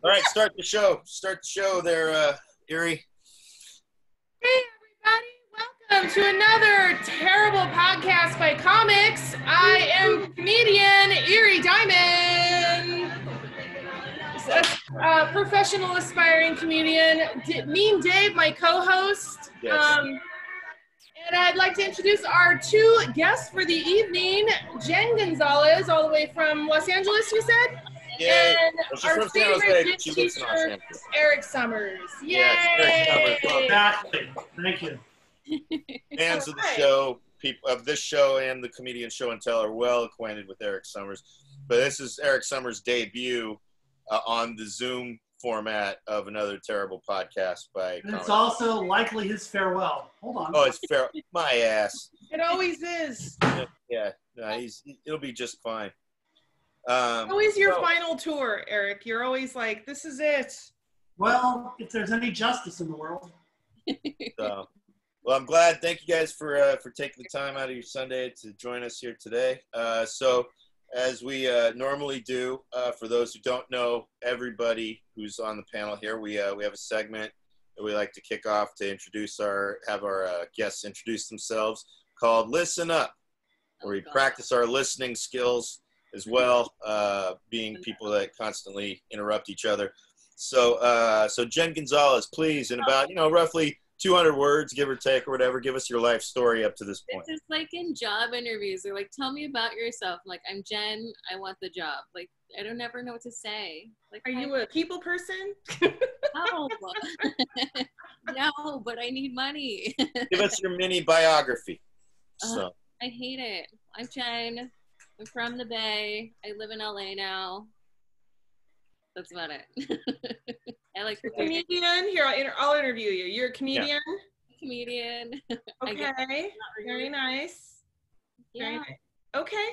All right, start the show. Start the show there, Eerie. Hey, everybody. Welcome to another terrible podcast by comics. I am comedian Eerie Diamond. A professional aspiring comedian. Mean Dave, my co-host. Yes. And I'd like to introduce our two guests for the evening. Jenn Gonzalez, all the way from Los Angeles, you said? Yay. And Well, she's our from San Jose, favorite but she lives in Los teacher, Angeles. Eric Summers. Yay! Yes, Eric Summers. Well, Exactly. Thank you. fans of the show, people of this show and the comedian show and tell are well acquainted with Eric Summers. But this is Eric Summers' debut on the Zoom format of another terrible podcast by And it's comics. also likely his farewell. Hold on. Oh, it's fair. My ass. It always is. Yeah, no, it'll be just fine. Always your so- final tour, Eric. You're always like, this is it. Well, if there's any justice in the world. So, well, I'm glad. Thank you guys for taking the time out of your Sunday to join us here today. So, as we normally do, for those who don't know, everybody who's on the panel here, we have a segment that we like to kick off to have our guests introduce themselves called "Listen Up," where we practice our listening skills as well, being people that constantly interrupt each other. So, Jenn Gonzalez, please, in about roughly 200 words, give or take, or whatever, give us your life story up to this point. It's just like in job interviews. They're like, tell me about yourself. I'm like, I'm Jen. I want the job. Like, I don't ever know what to say. Like, Are you a people person? No. No, but I need money. Give us your mini biography. So. I hate it. I'm Jen. I'm from the Bay. I live in LA now. That's about it. I like Comedian? Here, I'll interview you. You're a comedian? Yeah. Comedian. Okay. Very nice. Yeah. Very nice. Okay.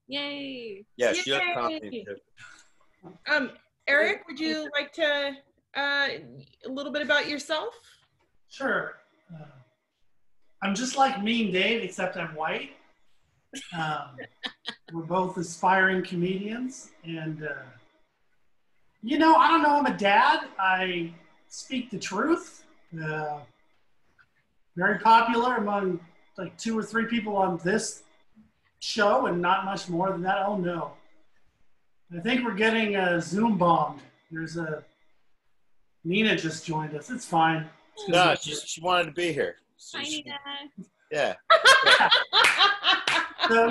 Yay. Yeah, she does comedy too. Eric, would you like to a little bit about yourself? Sure. I'm just like Mean Dave, except I'm white. We're both aspiring comedians. And, I don't know. I'm a dad. I speak the truth. Very popular among like 2 or 3 people on this show and not much more than that. Oh, no. I think we're getting Zoom bombed. There's Nina just joined us. It's fine. No, she wanted to be here. So Hi, Nina. Yeah. So,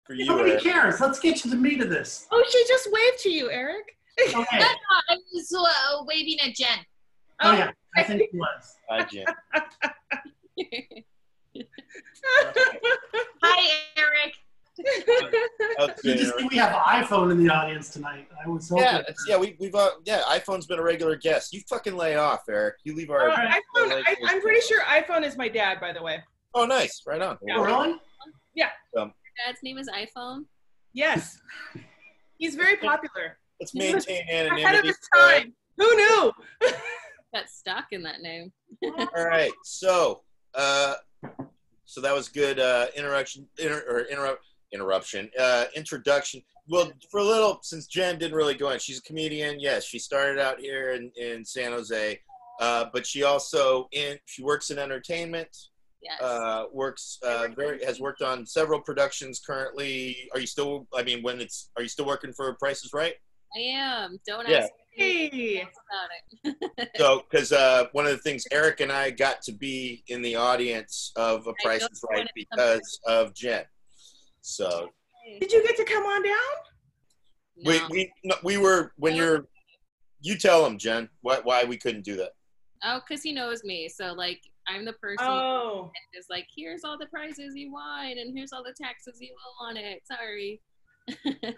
For you, nobody Eric. cares. Let's get to the meat of this. Oh, she just waved to you, Eric. Okay. I was waving at Jen. Oh, yeah. I think it was. Hi, Jen. Hi, Eric. You just think we have iPhone in the audience tonight. I was hoping. We've iPhone's been a regular guest. You fucking lay off, Eric. You leave our. I'm pretty sure iPhone is my dad, by the way. Oh, nice. Right on. Oh, really? Yeah. Your dad's name is iPhone? Yes. He's very popular. Let's maintain anonymity. Ahead of his time. Who knew? Got stuck in that name. All right. So that was good introduction. Well, for a little, since Jen didn't really go in, she's a comedian. Yes, she started out here in San Jose, but she also she works in entertainment. Yes. Has worked on several productions currently. Are you still working for Price is Right? I am. Don't Yeah. ask me Hey. about it. So, because one of the things, Eric and I got to be in the audience of A Price is Right because of Jen. So, Did you get to come on down? No. we were when you tell him, Jen, why we couldn't do that. Oh, because he knows me. So, like, I'm the person Oh. that is like, here's all the prizes you won, and here's all the taxes you owe on it. Sorry. Yeah.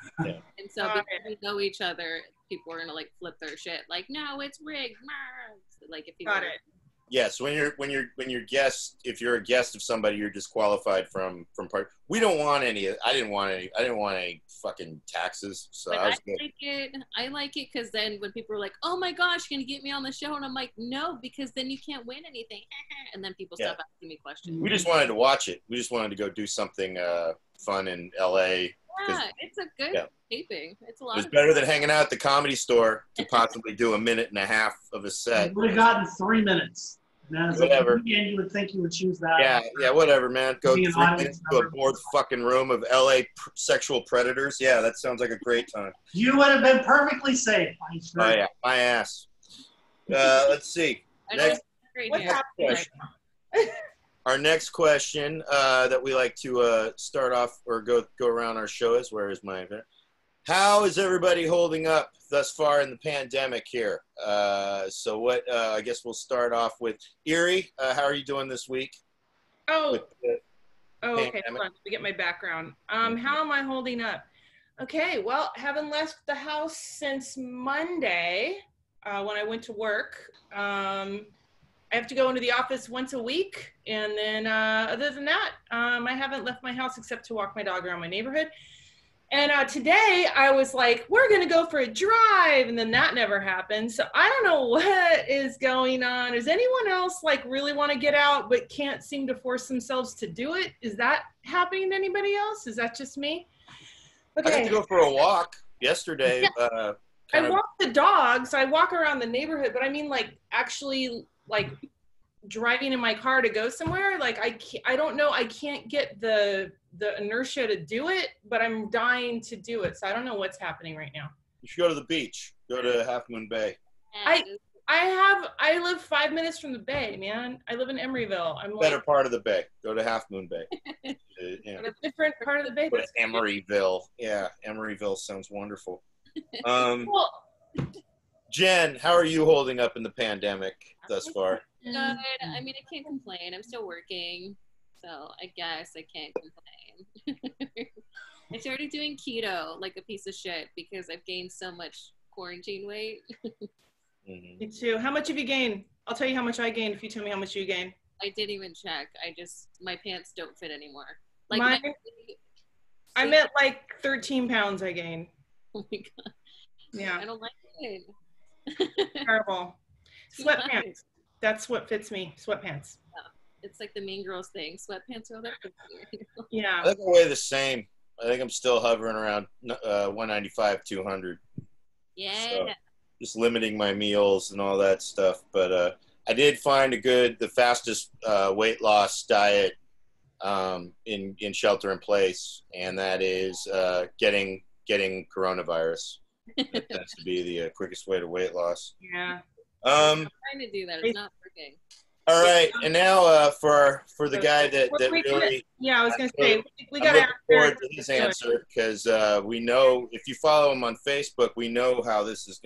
And so, because we know each other, people are going to, like, flip their shit. Like, no, it's rigged. Like, if you Got it. Yes, when you're guest, if you're a guest of somebody, you're disqualified from part. We don't want any. I didn't want any fucking taxes. So I was good. I like it because then when people are like, "Oh my gosh, you're gonna get me on the show," and I'm like, "No, because then you can't win anything," and then people stop asking me questions. We just wanted to watch it. We just wanted to go do something fun in LA Yeah, it's a good Yeah. taping. It's a It lot was of better than hanging out at the Comedy Store to possibly do a minute and a half of a set. You would have gotten 3 minutes. And as Whatever. a comedian, you would think you would choose that. Yeah, whatever, man. Go Being 3 an minutes audience to a member. bored fucking room of LA sexual predators. Yeah, that sounds like a great time. You would have been perfectly safe. I'm sure. Oh, yeah, my ass. Let's see. I Next, know great What's hair. happening right question. now? Our next question that we like to start off or go around our show is, where is my event? How is everybody holding up thus far in the pandemic here? So what, I guess we'll start off with Eerie. How are you doing this week? Oh, With the okay. pandemic? Hold on. Let me get my background. How am I holding up? Okay. Well, haven't left the house since Monday when I went to work. I have to go into the office once a week. And then other than that, I haven't left my house except to walk my dog around my neighborhood. And today I was like, we're going to go for a drive. And then that never happened. So I don't know what is going on. Does anyone else like really want to get out but can't seem to force themselves to do it? Is that happening to anybody else? Is that just me? I got to go for a walk yesterday. I kind of, walk the dog, so I walk around the neighborhood, but I mean like actually like driving in my car to go somewhere. Like I don't know. I can't get the inertia to do it, but I'm dying to do it. So I don't know what's happening right now. you should go to the beach. Go to Half Moon Bay. I live 5 minutes from the bay, man. I live in Emeryville. I'm like Better part of the bay. Go to Half Moon Bay. Yeah. a different part of the bay. Go to Emeryville. Yeah, Emeryville sounds wonderful. Well, Jen, how are you holding up in the pandemic thus far? Good. I mean, I can't complain. I'm still working, so I guess I can't complain. I started doing keto like a piece of shit because I've gained so much quarantine weight. me too. How much have you gained? I'll tell you how much I gained if you tell me how much you gained. I didn't even check. My pants don't fit anymore. Like I'm at like 13 pounds I gained. Oh my god. Yeah. I don't like it. Terrible. Too Sweatpants. much. That's what fits me. Sweatpants. It's like the Mean Girls thing. Sweatpants are all that. Yeah. I think I weigh the same. I think I'm still hovering around 195, 200. Yeah. So, just limiting my meals and all that stuff. But I did find the fastest weight loss diet in shelter in place, and that is getting coronavirus. That tends to be the quickest way to weight loss. Yeah. I'm trying to do that. It's not working. All right, and now for the guy that really, yeah, I was gonna say we I'm got looking to forward to his answer, because we know, if you follow him on Facebook, we know how this has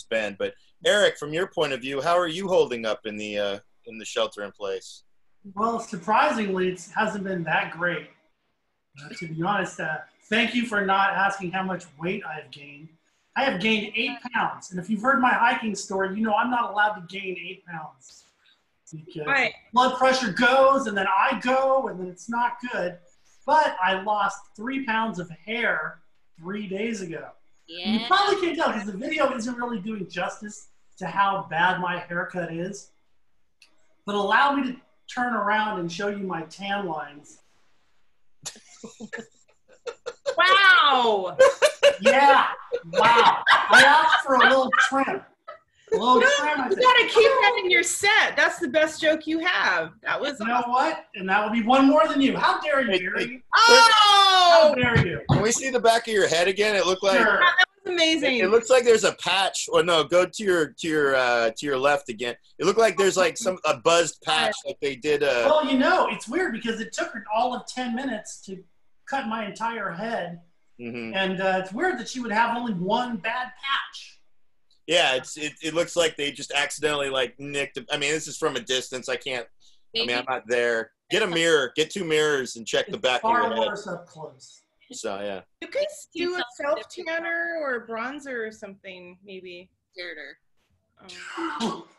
been. But Eric, from your point of view, how are you holding up in the shelter in place? Well, surprisingly, it hasn't been that great. To be honest, thank you for not asking how much weight I've gained. I have gained 8 pounds. And if you've heard my hiking story, you know I'm not allowed to gain 8 pounds. Because blood pressure goes, and then I go, and then it's not good. But I lost 3 pounds of hair 3 days ago. Yeah. And you probably can't tell because the video isn't really doing justice to how bad my haircut is. But allow me to turn around and show you my tan lines. Wow. Yeah. Wow. I asked for a little trim. A little trim. You gotta keep that in your set. That's the best joke you have. That was You know what? And that will be one more than you. How dare you, Eerie? Oh, How dare you? Can we see the back of your head again? It looked like Sure. that was amazing. it looks like there's a patch. Or no, go to your left again. It looked like there's like a buzzed patch like they did. Well, you know, it's weird because it took her all of 10 minutes to cut my entire head. Mm-hmm. And it's weird that she would have only one bad patch. Yeah, it looks like they just accidentally like nicked. I mean, this is from a distance. I can't. I mean, I'm not there. Get a mirror. Get 2 mirrors and check the back of your Far head. worse up close. So yeah. You could do a self tanner or bronzer or something, maybe.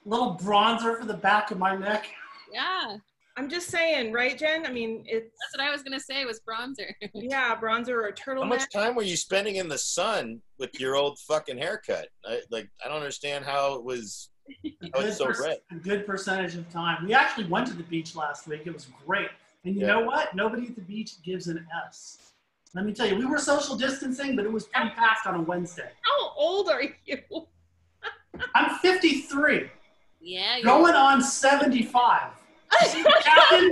Little bronzer for the back of my neck. Yeah. I'm just saying, right, Jen? I mean, That's what I was gonna say was bronzer. yeah, bronzer or a turtleneck. How much time were you spending in the sun with your old fucking haircut? I don't understand how it was. How it's so red. A good percentage of time. We actually went to the beach last week. It was great. And you know what? Nobody at the beach gives an S. Let me tell you, we were social distancing, but it was pretty packed on a Wednesday. How old are you? I'm 53. Yeah. Going on 75. You see the captain?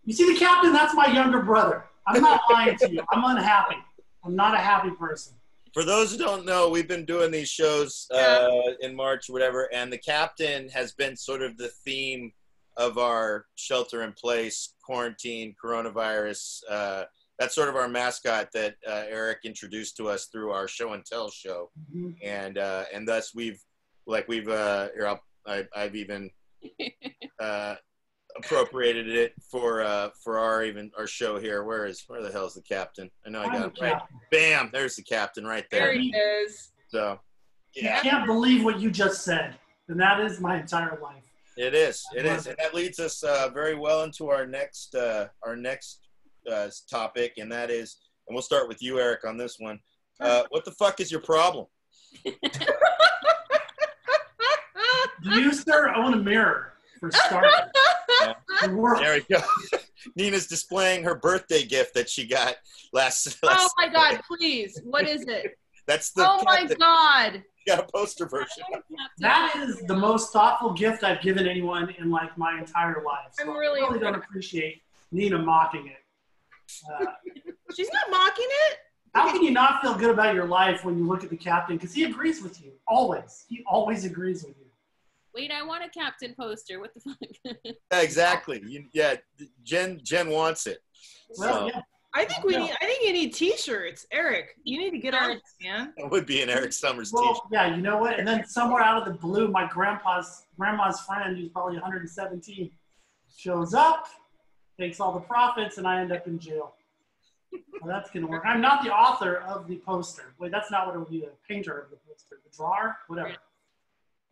You see the captain? That's my younger brother. I'm not lying to you. I'm unhappy. I'm not a happy person. For those who don't know, we've been doing these shows in March or whatever, and the captain has been sort of the theme of our shelter-in-place, quarantine, coronavirus. That's sort of our mascot that Eric introduced to us through our show and tell show, and thus I've even appropriated it for our show here. Where the hell's the captain? I know I got it right. Bam! There's the captain right there. There he is. So, yeah. I can't believe what you just said, and that is my entire life. It is, and that leads us very well into our next topic, and that is, and we'll start with you, Eric, on this one. What the fuck is your problem? Do you, sir, own a mirror, for starters? There we go. Nina's displaying her birthday gift that she got last Oh my God, please. What is it? That's the Oh my God. You got a poster version. That is the most thoughtful gift I've given anyone in like my entire life. So I'm really I really don't appreciate Nina mocking it. She's not mocking it. How can you not feel good about your life when you look at the captain? Because he agrees with you, always. He always agrees with you. Wait, I want a captain poster. What the fuck? Exactly. Jen wants it. Well, yeah. I think you need T-shirts, Eric. You need to get on it, man. It would be an Eric Summers Well, t-shirt. yeah, you know what? And then somewhere out of the blue, my grandma's friend, who's probably 117, shows up, takes all the profits, and I end up in jail. Well, that's gonna work. I'm not the author of the poster. Wait, that's not what it would be. The painter of the poster, the drawer, whatever.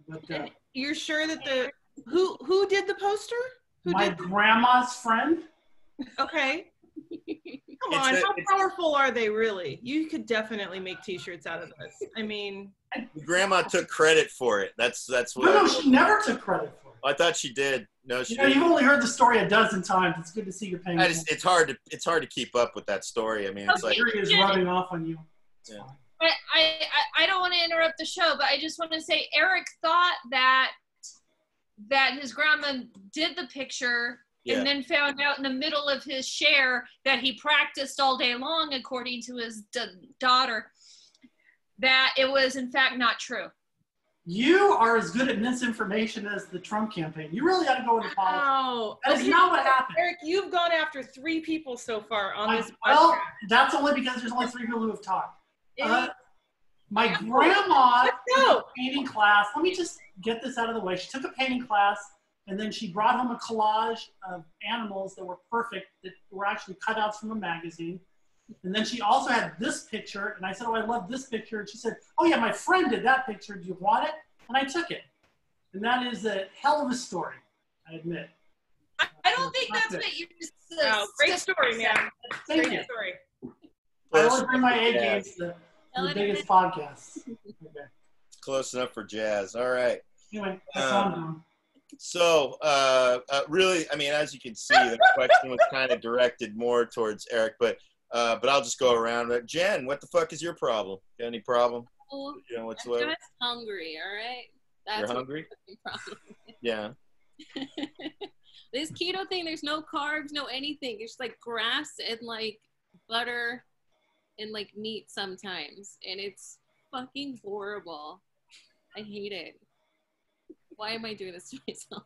But You're sure that who did the poster? my grandma's friend. Okay. Come on, how powerful are they really? You could definitely make T-shirts out of this. I mean, Grandma took credit for it. That's what. No, she never took credit for it. I thought she did. No, she didn't. You've only heard the story a dozen times. It's good to see you're paying attention. It's hard to keep up with that story. I mean, it's like is rubbing off on you. Yeah. I don't want to interrupt the show, but I just want to say Eric thought that his grandma did the picture and then found out in the middle of his share that he practiced all day long, according to his daughter, that it was in fact not true. You are as good at misinformation as the Trump campaign. You really got to go into politics. Oh, That is not what happened. Eric, you've gone after 3 people so far on this podcast. Well, that's only because there's only 3 people who have talked. My grandma took a painting class. Let me just get this out of the way. She took a painting class, and then she brought home a collage of animals that were perfect, that were actually cutouts from a magazine. And then she also had this picture, and I said, oh, I love this picture. And she said, oh, yeah, my friend did that picture. Do you want it? And I took it. And that is a hell of a story, I admit. I don't think that's what you just said. Wow, great story, man. Thank Great you. story. I always bring my A game to the biggest podcasts. Okay. close enough for jazz. All right. Anyway, that's all I'm doing. So, really, I mean, as you can see, the question was kind of directed more towards Eric, but I'll just go around. Jen, what the fuck is your problem? Got any problem? Whatsoever? I'm just hungry, all right? That's You're hungry? Problem. Yeah. This keto thing, there's no carbs, no anything. It's like grass and like butter and like meat sometimes. And it's fucking horrible. I hate it. Why am I doing this to myself?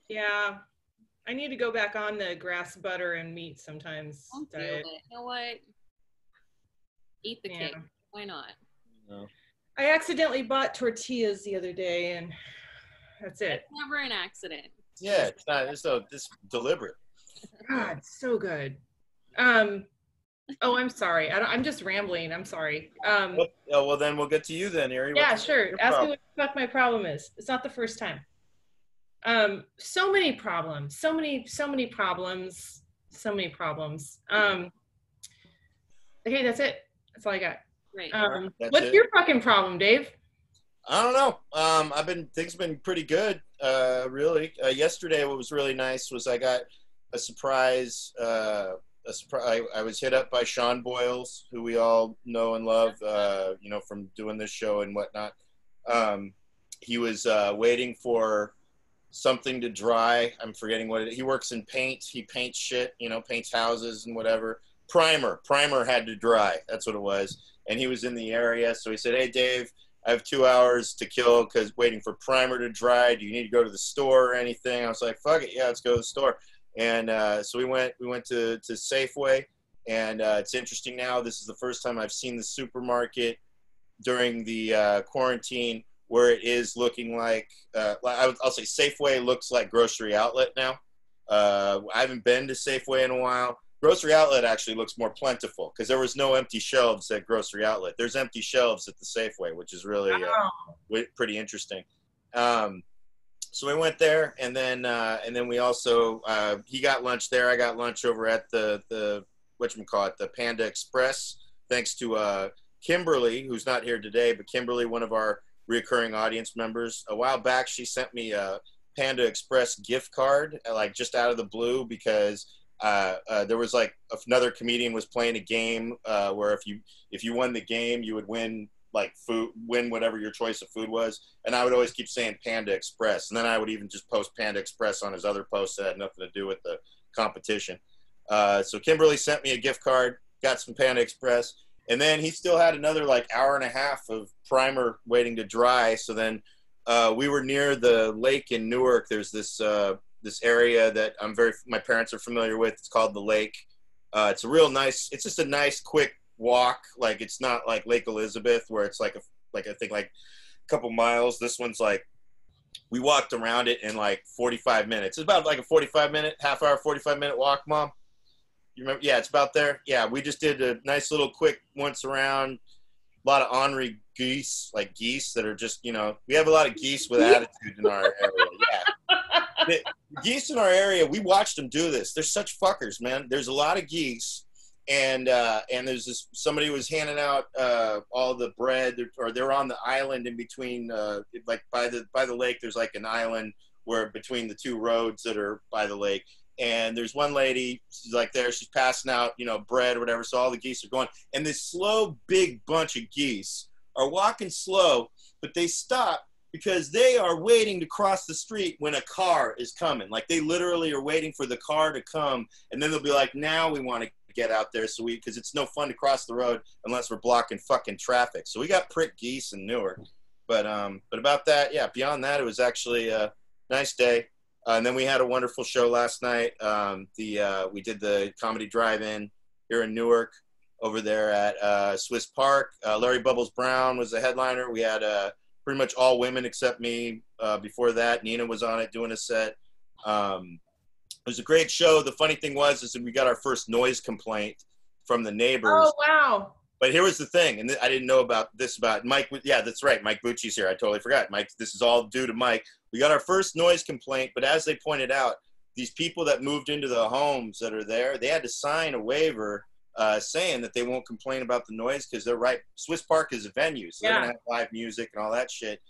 Yeah. I need to go back on the grass, butter, and meat sometimes. Don't do it. You know what? Eat the cake. Why not? No. I accidentally bought tortillas the other day, and that's it. It's never an accident. Yeah, it's not. It's deliberate. God, so good. Oh, I'm sorry. I'm just rambling. I'm sorry. Well, then we'll get to you then, Eerie. Yeah, sure. Ask me what the fuck my problem is. It's not the first time. So many problems. So many problems. So many problems. Okay, that's it. That's all I got. Right. What's your fucking problem, Dave? I don't know. Things have been pretty good, really. Yesterday, what was really nice was I got a surprise I was hit up by Sean Boyles, who we all know and love, you know, from doing this show and whatnot. He was waiting for something to dry. I'm forgetting what he works in paint. He paints shit, you know, paints houses and whatever. Primer had to dry. That's what it was. And he was in the area. So he said, "Hey, Dave, I have 2 hours to kill because waiting for primer to dry. Do you need to go to the store or anything?" I was like, "Fuck it. Yeah, let's go to the store." And so we went to Safeway. And it's interesting now. This is the first time I've seen the supermarket during the quarantine where it is looking like, I'll say Safeway looks like grocery outlet now. I haven't been to Safeway in a while. Grocery outlet actually looks more plentiful because there was no empty shelves at grocery outlet. There's empty shelves at the Safeway, which is really pretty interesting. So we went there, and then we also he got lunch there. I got lunch over at the whatchamacallit, the Panda Express. Thanks to Kimberly, who's not here today, but Kimberly, one of our recurring audience members. A while back, she sent me a Panda Express gift card, like just out of the blue, because there was like another comedian was playing a game where if you won the game, you would win like food, win whatever your choice of food was. And I would always keep saying Panda Express. And then I would even just post Panda Express on his other posts that had nothing to do with the competition. So Kimberly sent me a gift card, got some Panda Express. And then he still had another like hour and a half of primer waiting to dry. So then we were near the lake in Newark. There's this area that my parents are familiar with. It's called the Lake. It's a real nice, it's just a nice quick walk. Like it's not like Lake Elizabeth where it's like I think like a couple miles. This one's like, we walked around it in like 45 minutes. It's about like a half hour, 45-minute walk, Mom. You remember? Yeah, it's about there. Yeah, we just did a nice little quick once around. A lot of ornery geese, like geese that are just, you know, we have a lot of geese with attitude in our area. Yeah. The geese in our area, we watched them do this. They're such fuckers, man. There's a lot of geese, and there's this, somebody was handing out all the bread, or they're on the island in between, like by the lake, there's like an island where between the two roads that are by the lake. And there's one lady, she's like there, she's passing out, you know, bread or whatever. So all the geese are going. And this slow, big bunch of geese are walking slow, but they stop because they are waiting to cross the street when a car is coming. Like they literally are waiting for the car to come. And then they'll be like, now we want to get out there. So because it's no fun to cross the road unless we're blocking fucking traffic. So we got prick geese in Newark. But about that, yeah, beyond that, it was actually a nice day. And then we had a wonderful show last night. We did the comedy drive-in here in Newark over there at Swiss Park. Larry Bubbles Brown was the headliner. We had pretty much all women except me. Before that, Nina was on it doing a set. It was a great show. The funny thing was that we got our first noise complaint from the neighbors. Oh, wow. But here was the thing, and I didn't know about Mike. Yeah, that's right. Mike Bucci's here. I totally forgot. Mike, this is all due to Mike. We got our first noise complaint, but as they pointed out, these people that moved into the homes that are there, they had to sign a waiver saying that they won't complain about the noise because they're right. Swiss Park is a venue, so they're gonna have live music and all that shit.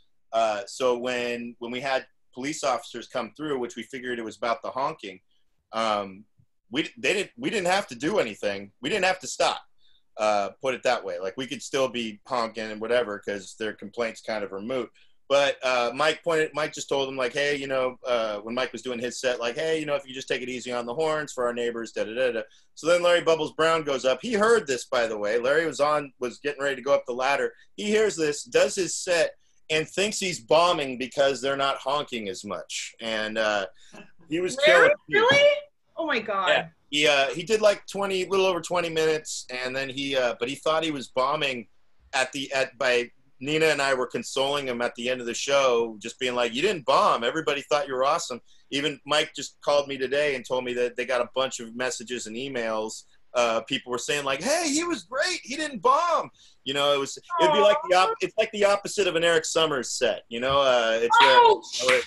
So when we had police officers come through, which we figured it was about the honking, we didn't have to do anything. We didn't have to stop. Put it that way. Like we could still be honking and whatever because their complaints kind of are moot. But Mike just told him like, hey, you know, when Mike was doing his set, like, hey, you know, if you just take it easy on the horns for our neighbors, da da da da. So then Larry Bubbles Brown goes up. He heard this, by the way. Larry was getting ready to go up the ladder. He hears this, does his set, and thinks he's bombing because they're not honking as much. And he was killing. Really? Oh my God. Yeah. He did like little over 20 minutes, and then but he thought he was bombing by Nina and I were consoling him at the end of the show, just being like, you didn't bomb. Everybody thought you were awesome. Even Mike just called me today and told me that they got a bunch of messages and emails. People were saying like, hey, he was great. He didn't bomb. You know, it'd be like it's like the opposite of an Eric Summers set. You know, shit.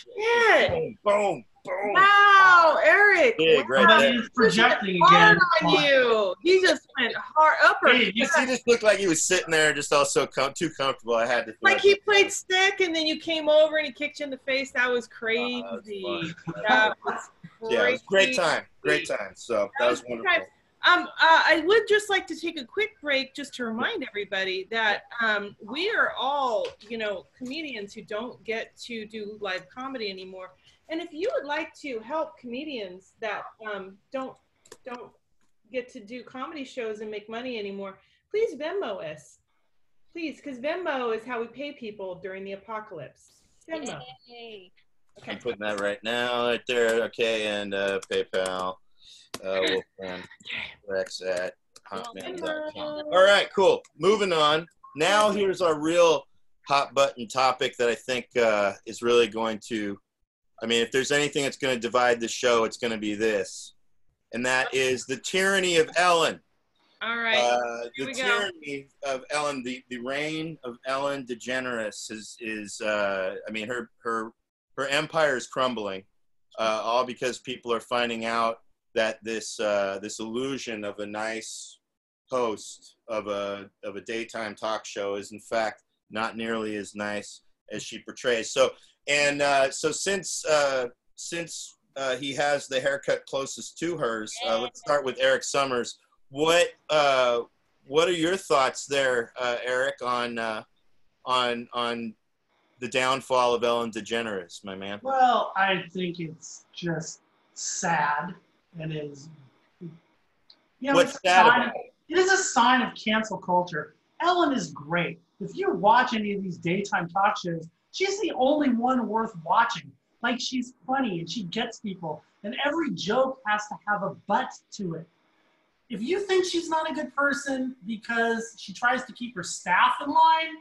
Boom, boom. Boom. Wow, Eric. Big, right there. He's projecting hard again. on you. He just went hard upper. He just looked like he was sitting there just also too comfortable. I had to like he played stick and then you came over and he kicked you in the face. That was crazy. That was crazy. Yeah, it was a great time. Great time. So that was wonderful. I would just like to take a quick break just to remind everybody that we are all, comedians who don't get to do live comedy anymore. And if you would like to help comedians that don't get to do comedy shows and make money anymore, please Venmo us. Please, because Venmo is how we pay people during the apocalypse. Venmo. Yay. Okay. I'm putting that right now, right there. Okay, and PayPal. Wolfman Rex at hotmail.com. All right, cool. Moving on. Now here's our real hot button topic that I think is really going to, if there's anything that's going to divide the show, it's going to be this. And that is the tyranny of Ellen. All right. The tyranny of Ellen, the reign of Ellen DeGeneres is her empire is crumbling, all because people are finding out that this illusion of a nice host of a daytime talk show is in fact not nearly as nice as she portrays. So since he has the haircut closest to hers, let's start with Eric Summers. What are your thoughts there, Eric, on the downfall of Ellen DeGeneres, my man? Well, I think it's just sad. It is, what's sad about it? It is a sign of cancel culture. Ellen is great. If you watch any of these daytime talk shows, she's the only one worth watching. Like, she's funny and she gets people, and every joke has to have a butt to it. If you think she's not a good person because she tries to keep her staff in line,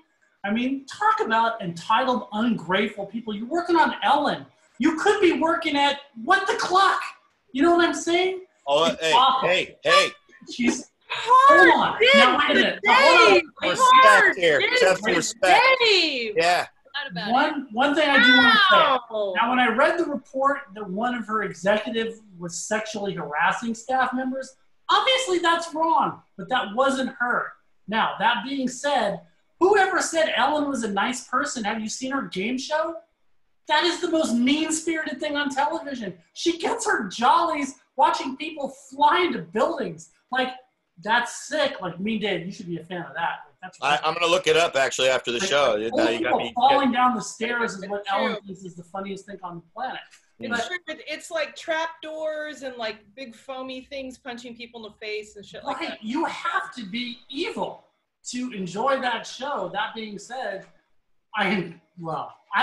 talk about entitled, ungrateful people. You're working on Ellen. You could be working at What the Clock. You know what I'm saying? Oh, hey. She's, hold on. Now, wait a minute. Hold on. Respect here. Just respect. Dave. Yeah. One thing I do want to say. Now, when I read the report that one of her executives was sexually harassing staff members, obviously that's wrong, but that wasn't her. Now, that being said, whoever said Ellen was a nice person, have you seen her game show? That is the most mean-spirited thing on television. She gets her jollies watching people fly into buildings. Like, that's sick. Like, me, Dave, you should be a fan of that. I'm going to look it up, actually, after the show. People falling down the stairs is what Ellen thinks is the funniest thing on the planet. It's like trap doors and like big foamy things punching people in the face and shit like that. You have to be evil to enjoy that show. That being said, I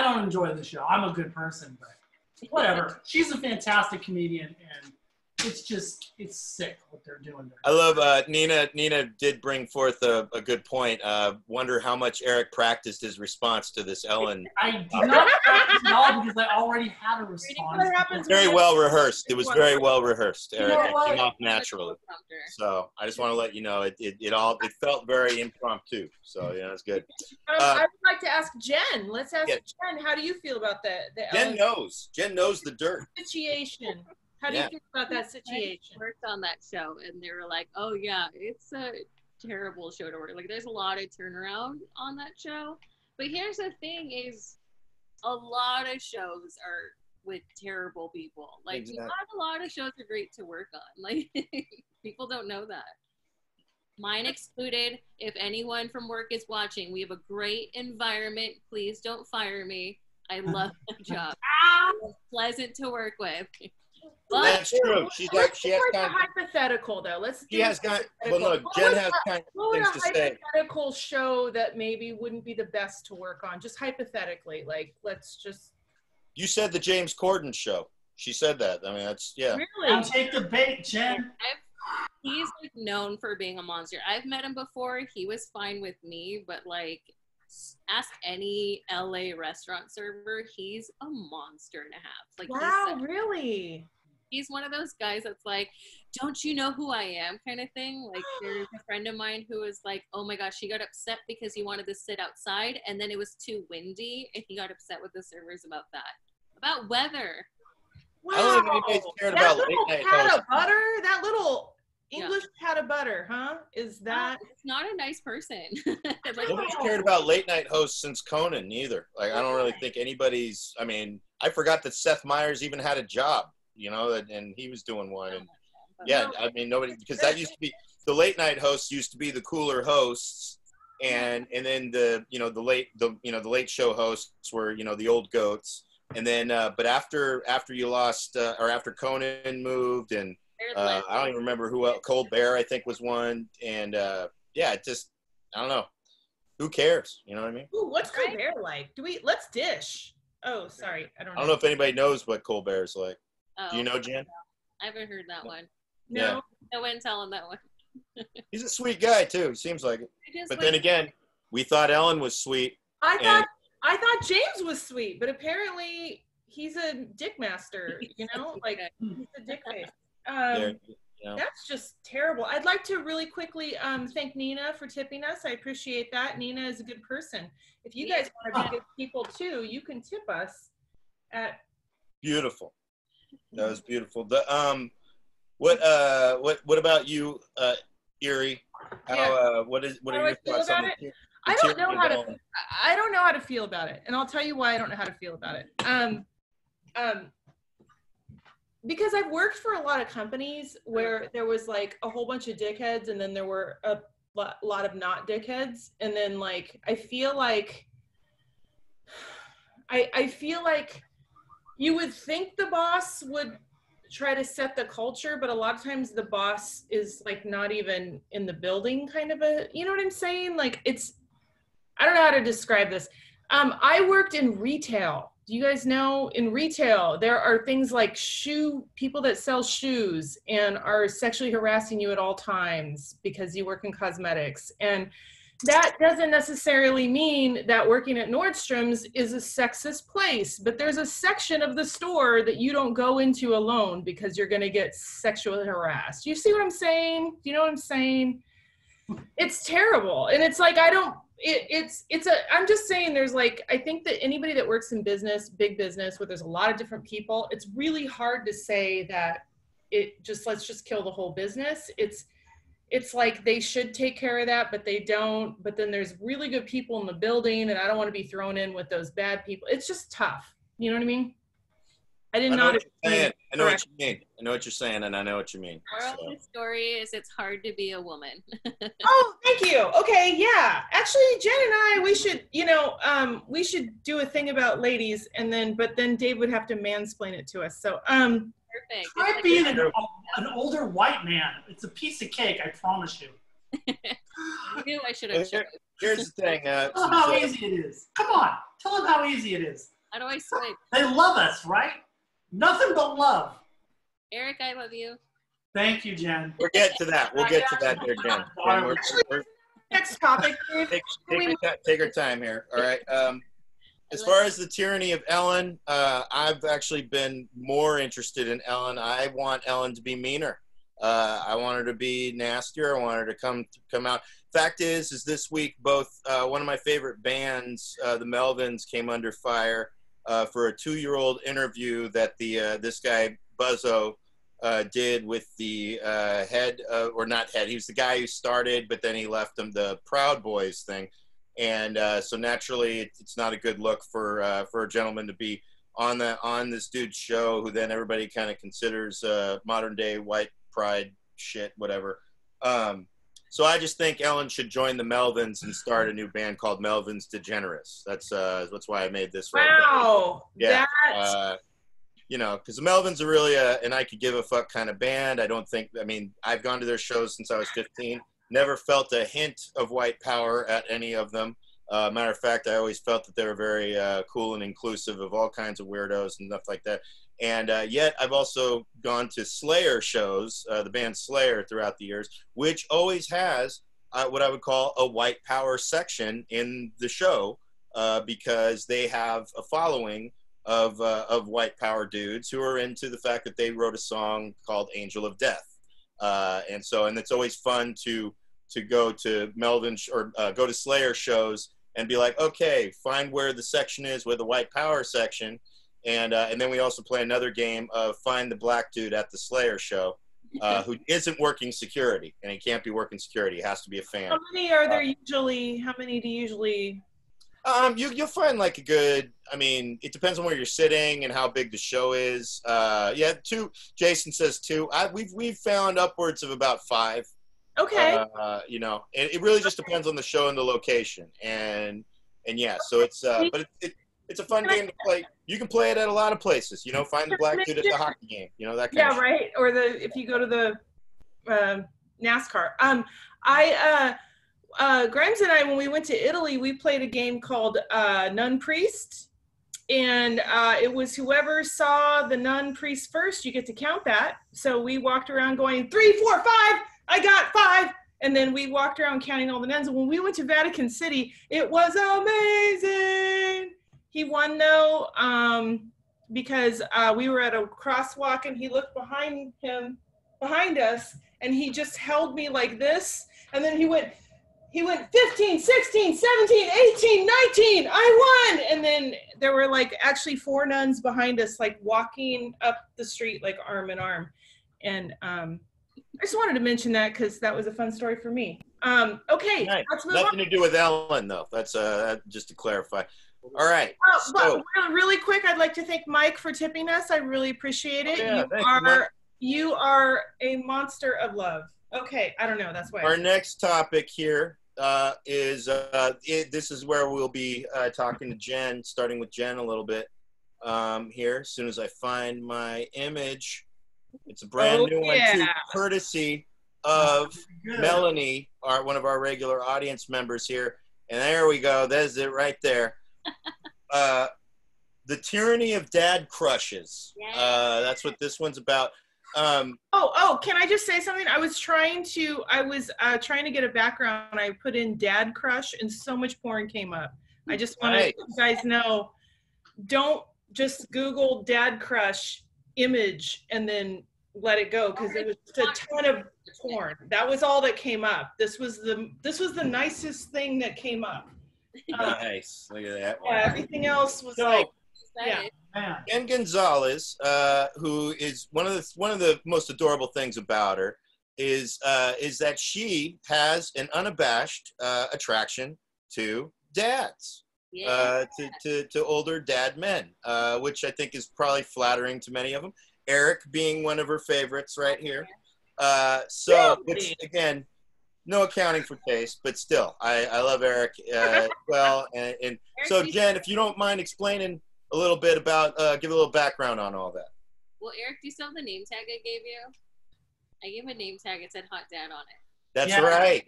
don't enjoy the show. I'm a good person, but whatever. She's a fantastic comedian, and it's sick what they're doing there. I love Nina. Nina did bring forth a good point. Wonder how much Eric practiced his response to this Ellen. I did not practice at all because I already had a response. Very well rehearsed. It was very well rehearsed, Eric. It came off naturally. So I just want to let you know it felt very impromptu. So it's good. I would like to ask Jen. Let's ask Jen. How do you feel about the Jen knows. Jen knows the dirt. Situation. How do you feel about that situation? I worked on that show, and they were like, "Oh yeah, it's a terrible show to work." Like, there's a lot of turnaround on that show. But here's the thing: is a lot of shows are with terrible people. Like, exactly. Not a lot of shows are great to work on. Like, people don't know that. Mine excluded. If anyone from work is watching, we have a great environment. Please don't fire me. I love the job. It's pleasant to work with. But that's true. She has kind of hypothetical though. Jen has kind of things to say. Hypothetical show that maybe wouldn't be the best to work on, just hypothetically. Like, let's just. You said the James Corden show. She said that. That's Really? I'll take the bait, Jen. He's like known for being a monster. I've met him before. He was fine with me, but like, ask any LA restaurant server, he's a monster and a half. Like, wow, really? He's one of those guys that's like, don't you know who I am kind of thing. Like, there's a friend of mine who was like, oh my gosh, he got upset because he wanted to sit outside and then it was too windy and he got upset with the servers about weather. Wow. I don't know if anybody's cared about late night pat of butter, that little English pat of butter, huh? Is that? It's not a nice person. Like, nobody's cared about late night hosts since Conan either. Like, I don't really think anybody's. I forgot that Seth Meyers even had a job, and he was doing one. And Yeah, I mean nobody, because that used to be the late night hosts used to be the cooler hosts, and then the late show hosts were the old goats, and then but after you lost or after Conan moved, and I don't even remember who else. Colbert I think was one, and yeah, it just I don't know. Who cares? You know what I mean? Ooh, what's Colbert like? Let's dish. Oh, sorry, I don't know. I don't know if anybody knows what Colbert's like. Oh, Do you know, Jen? I haven't heard that one. No. Yeah. I wouldn't tell him that one. He's a sweet guy too. He seems like it. But then again, we thought Ellen was sweet. I thought James was sweet, but apparently he's a dick master. Like he's a dick face. That's just terrible. I'd like to really quickly thank Nina for tipping us. I appreciate that. Nina is a good person. If you guys want to be good people too, you can tip us at. Beautiful. That was beautiful. The what about you, Eerie? How what are your thoughts on it? I don't know how to feel about it, and I'll tell you why I don't know how to feel about it. Because I've worked for a lot of companies where there was like a whole bunch of dickheads, and then there were a lot of not dickheads, and then like I feel like you would think the boss would try to set the culture, but a lot of times the boss is like not even in the building, kind of you know what I'm saying? Like I don't know how to describe this. I worked in retail. Do you guys know in retail, there are things like people that sell shoes and are sexually harassing you at all times because you work in cosmetics. And that doesn't necessarily mean that working at Nordstrom's is a sexist place, but there's a section of the store that you don't go into alone because you're going to get sexually harassed. You see what I'm saying? Do you know what I'm saying? It's terrible. And it's like, I'm just saying there's like, I think that anybody that works in business, big business, where there's a lot of different people, it's really hard to say that let's just kill the whole business. It's like they should take care of that, but they don't. But then there's really good people in the building, and I don't want to be thrown in with those bad people. It's just tough. You know what I mean? I know what you're saying. I know what you mean. I know what you're saying, and I know what you mean. Moral of the story is it's hard to be a woman. Oh, thank you. Okay, yeah. Actually, Jen and I, we should do a thing about ladies, but then Dave would have to mansplain it to us. So, perfect. Try being an older white man. It's a piece of cake, I promise you. I knew I should have chosen. Here's the thing. Tell them how easy it is. Come on. Tell them how easy it is. How do I swipe? They love us, right? Nothing but love. Eric, I love you. Thank you, Jen. We'll get to that. We'll get to that there, Jen. Next topic. Take our time here. All right. As far as the tyranny of Ellen, I've actually been more interested in Ellen. I want Ellen to be meaner. I want her to be nastier. I want her to come out. Fact is this week, both one of my favorite bands, the Melvins, came under fire for a 2-year-old interview that this guy Buzzo did with the head, or not head. He was the guy who started, but then he left him the Proud Boys thing. And so naturally, it's not a good look for a gentleman to be on this dude's show, who then everybody kind of considers modern day white pride shit, whatever. So I just think Ellen should join the Melvins and start a new band called Melvins Degenerates. That's why I made this. Wow. Yeah. Because the Melvins are really an I could give a fuck kind of band. I've gone to their shows since I was 15. Never felt a hint of white power at any of them. Matter of fact, I always felt that they were very cool and inclusive of all kinds of weirdos and stuff like that. And yet I've also gone to Slayer shows, the band Slayer, throughout the years, which always has what I would call a white power section in the show, because they have a following of white power dudes who are into the fact that they wrote a song called Angel of Death. And it's always fun to go to Melvin or go to Slayer shows and be like, okay, find where the section is with the white power section. And then we also play another game of find the black dude at the Slayer show who isn't working security, and he can't be working security. He has to be a fan. How many are there usually? How many do you usually? You'll find like a good. I mean, it depends on where you're sitting and how big the show is. Yeah, 2. Jason says 2. We've found upwards of about 5. Okay. You know, it really just depends on the show and the location, and yeah. So it's but it's a fun game to play. You can play it at a lot of places. You know, find the black dude at the hockey game. You know, that kind of. Yeah, right. Or if you go to the NASCAR. Grimes and I, when we went to Italy, we played a game called Nun Priest, and it was whoever saw the nun priest first, you get to count that. So we walked around going 3, 4, 5. I got 5. And then we walked around counting all the nuns. And when we went to Vatican City, it was amazing. He won though, because we were at a crosswalk and he looked behind us, and he just held me like this. And then he went 15, 16, 17, 18, 19, I won. And then there were like actually 4 nuns behind us, like walking up the street, like arm in arm. And I just wanted to mention that because that was a fun story for me. Okay, nice. Let's move Nothing on. to do with Ellen though. That's just to clarify. All right. But really quick, I'd like to thank Mike for tipping us. I really appreciate it. You are a monster of love. Okay, I don't know. That's why. Our next topic here is this is where we'll be talking to Jen, starting with Jen a little bit here. As soon as I find my image, it's a brand new one too, courtesy of Melanie, one of our regular audience members here. And there we go. There's it right there. The tyranny of dad crushes. That's what this one's about. Can I just say something? I was trying to get a background. I put in dad crush and so much porn came up. I just want to let you guys know, don't just Google dad crush image and then let it go, because it was a ton of porn. That was all that came up. This was the nicest thing that came up. Nice. Look at that. Yeah, everything else was Jenn Gonzalez, who is one of the most adorable things about her is that she has an unabashed attraction to dads, to older dad men, which I think is probably flattering to many of them. Eric being one of her favorites right here. Which again, no accounting for taste, but still, I love Eric well. And so, Jen, if you don't mind explaining a little bit about, give a little background on all that. Well, Eric, do you still have the name tag I gave you? I gave him a name tag. It said Hot Dad on it. That's right.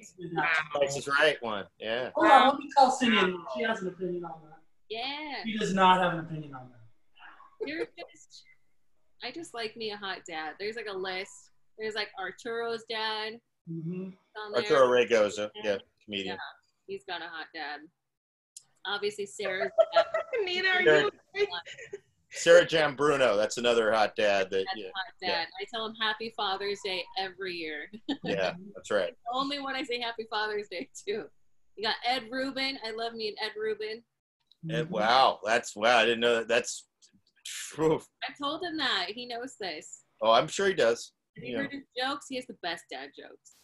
That's his right one. Yeah. Hold on, let me call Cindy. She has an opinion on that. Yeah. She does not have an opinion on that. I just like me a hot dad. There's like a list. There's like Arturo's dad. Mm-hmm. Arturo Regoza, comedian. Yeah, he's got a hot dad. Obviously, Sarah's dad. Nina, are you okay? Sarah Giambruno, that's another hot dad. Hot dad. I tell him Happy Father's Day every year. Yeah, that's right. It's the only one I say Happy Father's Day to. You got Ed Rubin. I love me an Ed Rubin. Wow, I didn't know that. That's true. I told him that. He knows this. Oh, I'm sure he does. Have you heard his jokes? He has the best dad jokes.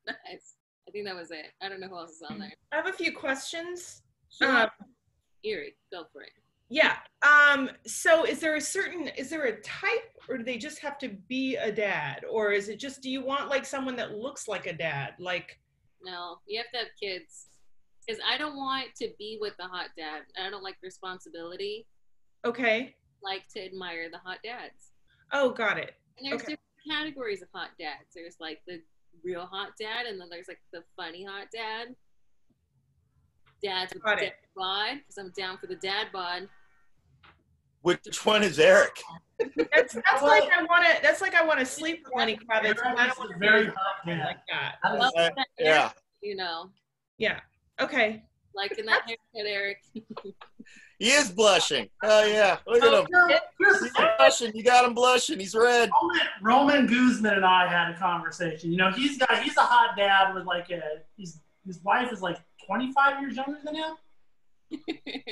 Nice. I think that was it. I don't know who else is on there. I have a few questions. Sure. Eerie, go for it. Yeah. So is there a type, or do they just have to be a dad? Or is it just, do you want like someone that looks like a dad? Like, no, you have to have kids. Because I don't want to be with the hot dad. I don't like responsibility. Okay. Like to admire the hot dads. Oh, got it. And there's different categories of hot dads. There's like the real hot dad, and then there's like the funny hot dad. Dads with dad bod, because I'm down for the dad bod. Which one is Eric? That's like I want to sleep with Lenny Kravitz. I don't want to very hot dad like that. Yeah. You know. Yeah. Okay. Like in that haircut, Eric. He is blushing. Oh yeah, look at him. He's blushing. You got him blushing. He's red. Roman Guzman and I had a conversation. You know, he's a hot dad with like his wife is like 25 years younger than him,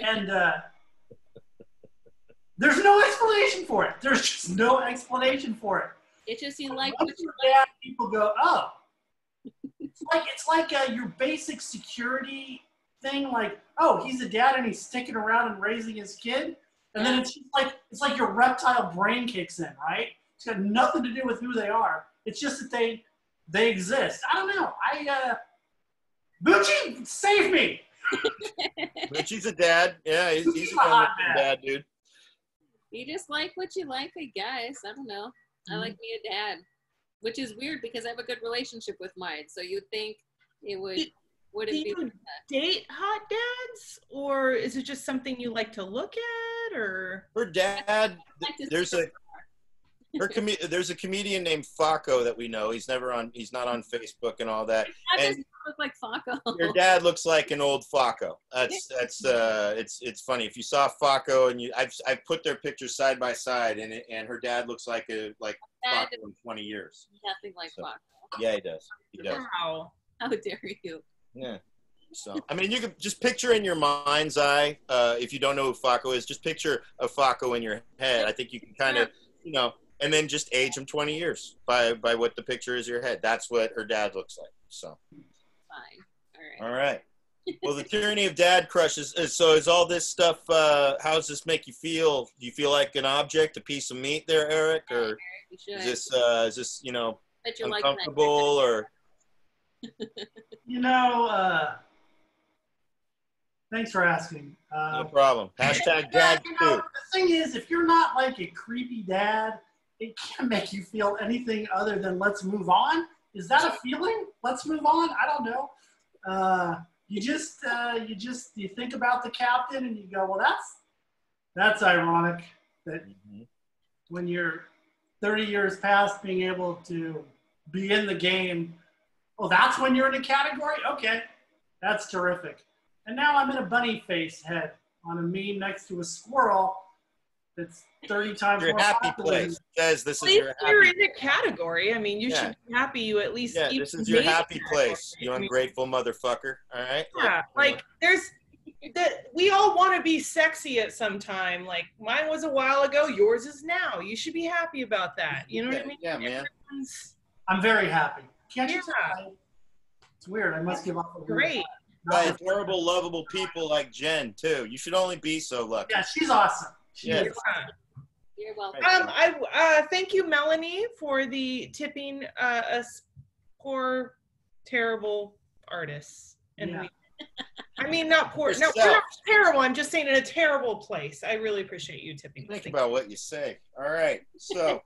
and there's no explanation for it. There's just no explanation for it. It's just you like what you like. People go, oh, it's like your basic security thing like, oh, he's a dad and he's sticking around and raising his kid. And then it's like your reptile brain kicks in, right? It's got nothing to do with who they are. It's just that they exist. I don't know. Bucci, save me. Bucci's a dad. Yeah, he's a hot dad, dude. You just like what you like, I guess. I don't know. I like me a dad, which is weird because I have a good relationship with mine. So you'd think it wouldn't be. Do you date hot dads, or is it just something you like to look at, or? Her dad, there's a comedian named Faco that we know. He's not on Facebook and all that. That doesn't look like Faco. Your dad looks like an old Faco. It's funny. If you saw Faco and I've put their pictures side by side and her dad looks like Faco in 20 years. Nothing like Faco. Yeah, he does. He does. Wow. How dare you? Yeah. So, I mean, you could just picture in your mind's eye, if you don't know who Faco is, just picture a Faco in your head. I think you can kind of, and then just age him 20 years by what the picture is in your head. That's what her dad looks like. So. Fine. All right. Well, the tyranny of dad crushes. So is all this stuff, how does this make you feel? Do you feel like an object, a piece of meat there, Eric? Or is this uncomfortable or? Thanks for asking. No problem. Hashtag dad too. The thing is, if you're not like a creepy dad, it can't make you feel anything other than let's move on. Is that a feeling? Let's move on? I don't know. You think about the captain and you go, well, that's ironic that when you're 30 years past being able to be in the game, oh, that's when you're in a category? Okay, that's terrific. And now I'm in a bunny face head on a meme next to a squirrel that's 30 times your more happy popular. place. Says this is your happy. You're in a category. I mean, you should be happy. You at least. Yeah, this is your happy place. You ungrateful motherfucker. All right. Yeah, we all want to be sexy at some time. Like mine was a while ago. Yours is now. You should be happy about that. You know what I mean? Yeah, man. I'm very happy. Can't you tell? It's weird. I must give up. Great. By adorable, lovable people like Jenn too. You should only be so lucky. Yeah, she's awesome. You're welcome. I thank you, Melanie, for the tipping us poor, terrible artists. And I mean, not poor. No, we're not terrible. I'm just saying in a terrible place. I really appreciate you tipping. Think about what you say. All right. So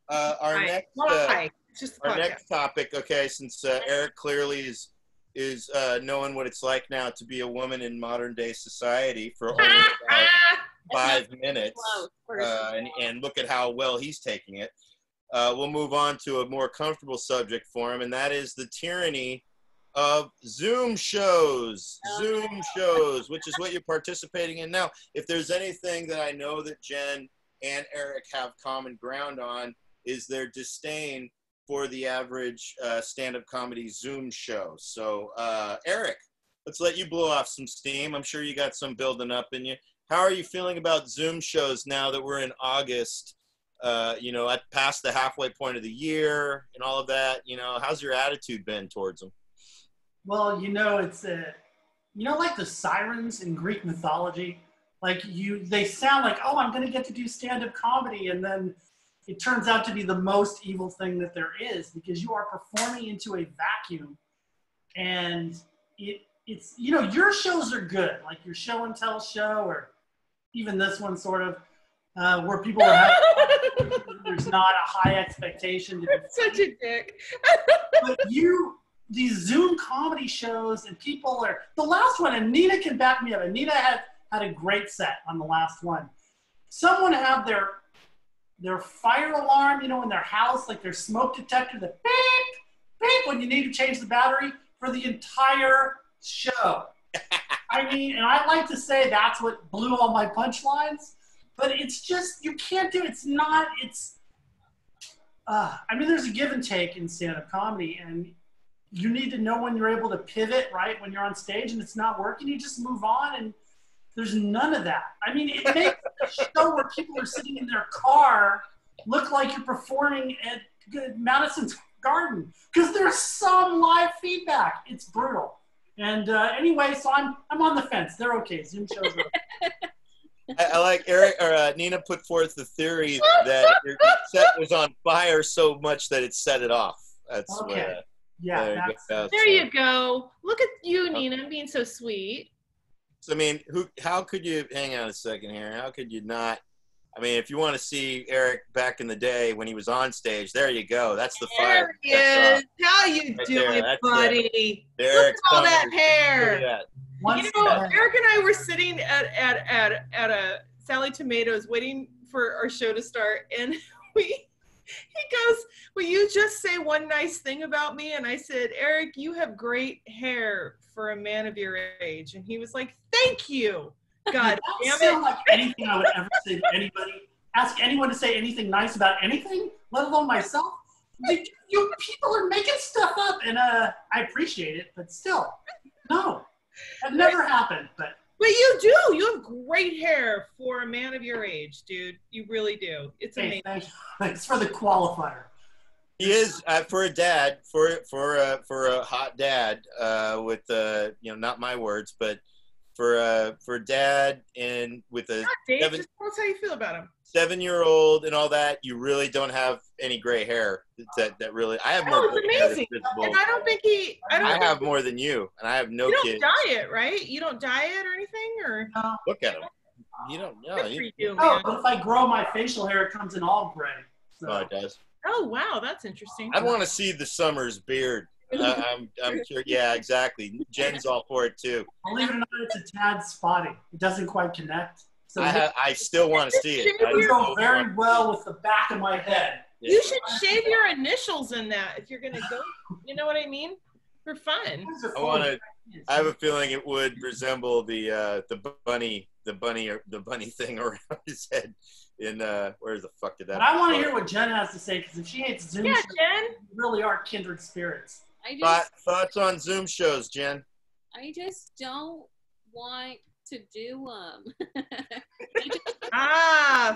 our next topic. Okay, since Eric clearly is knowing what it's like now to be a woman in modern day society for only about 5 minutes, and look at how well he's taking it. We'll move on to a more comfortable subject for him, and that is the tyranny of Zoom shows. Zoom shows, which is what you're participating in now. If there's anything that I know that Jenn and Eric have common ground on, is their disdain for the average stand-up comedy Zoom show. So, Eric, let's let you blow off some steam. I'm sure you got some building up in you. How are you feeling about Zoom shows now that we're in August, past the halfway point of the year and all of that? How's your attitude been towards them? Well, it's like the sirens in Greek mythology. They sound like, oh, I'm going to get to do stand-up comedy, and then it turns out to be the most evil thing that there is, because you are performing into a vacuum, and it's your shows are good, like your show and tell show, or even this one sort of, where people are having, there's not a high expectation to be such a dick. But these Zoom comedy shows, and people are, the last one, and Nina can back me up, and Nina had a great set on the last one. Someone had their fire alarm, in their house, like their smoke detector, the beep, beep, when you need to change the battery for the entire show. I mean, and I like to say that's what blew all my punchlines, but it's just, you can't do it. There's a give and take in stand-up comedy, and you need to know when you're able to pivot, right? When you're on stage and it's not working, you just move on, and there's none of that. I mean, it makes a show where people are sitting in their car look like you're performing at Madison Garden, because there's some live feedback. It's brutal. And anyway, so I'm on the fence. They're okay. Zoom shows are. I like Eric or Nina put forth the theory that your set was on fire so much that it set it off. That's Okay. what. Yeah. There you go. Look at you, Nina, being so sweet. So I mean, how could you? Hang on a second here. How could you not? I mean, if you want to see Eric back in the day when he was on stage, there you go. That's the fire. There he is. How you Right doing, there. buddy? Look at all that hair. Look at Once You know, Eric and I were sitting at a Sally Tomatoes waiting for our show to start, and he goes, "Will you just say one nice thing about me?" And I said, "Eric, you have great hair for a man of your age." And he was like, "Thank you." God damn it. Like anything I would ever say to anybody. Ask anyone to say anything nice about anything, let alone myself. You people are making stuff up, and I appreciate it, but still, no, that never happened. But you do. You have great hair for a man of your age, dude. You really do. It's amazing. Thanks for the qualifier. He is for a dad, for a hot dad, with not my words, but for dad and with a Dave, just tell us how you feel about him. 7-year-old and all that, you really don't have any gray hair. That really, I have more gray hair that's visible. And I don't think I have more than you, and I have no kids. You don't diet, right? You don't diet or anything, or no. Look at him. You don't know. But if I grow my facial hair, it comes in all gray. So. Oh, it does. Oh wow, that's interesting. I want to see the Summer's beard. I'm sure. Yeah, exactly. Jen's all for it too. Believe it or not, it's a tad spotty. It doesn't quite connect. So I still want to see it. It would go very well with the back of my head. You should shave your initials in that if you're gonna go. You know what I mean? For fun. I have a feeling it would resemble the bunny thing around his head. In where the fuck did that? But I want to hear what Jen has to say, because if she hates Zoom shows, Jen, we really are kindred spirits. Thoughts on Zoom shows, Jen? I just don't want to do them.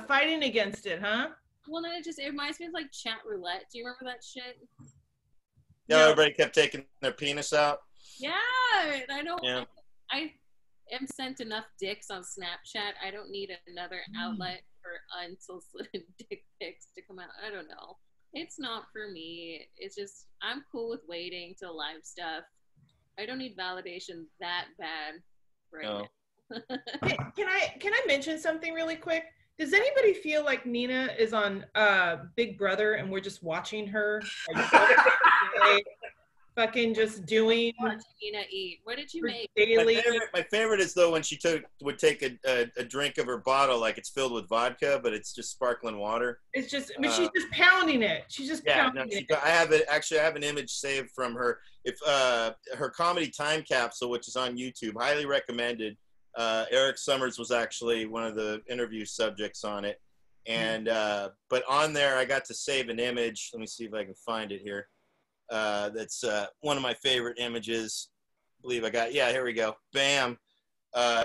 Fighting against it, huh? Well, no, it reminds me of like chat roulette. Do you remember that shit? Yeah, everybody kept taking their penis out. Yeah, I don't. Yeah. I am sent enough dicks on Snapchat. I don't need another outlet for unsolicited dick pics to come out. I don't know. It's not for me. It's just I'm cool with waiting till live stuff. I don't need validation that bad right now. Can I mention something really quick? Does anybody feel like Nina is on Big Brother and we're just watching her? Fucking just doing. What did Nina eat? What did you make? Daily. My favorite is though when she would take a drink of her bottle like it's filled with vodka, but it's just sparkling water. It's just, I mean, she's just pounding it. She's just pounding it. I have an image saved from her. If her comedy time capsule, which is on YouTube, highly recommended. Eric Summers was actually one of the interview subjects on it, and but on there I got to save an image. Let me see if I can find it here. That's one of my favorite images. I believe I got. Yeah, here we go. Bam.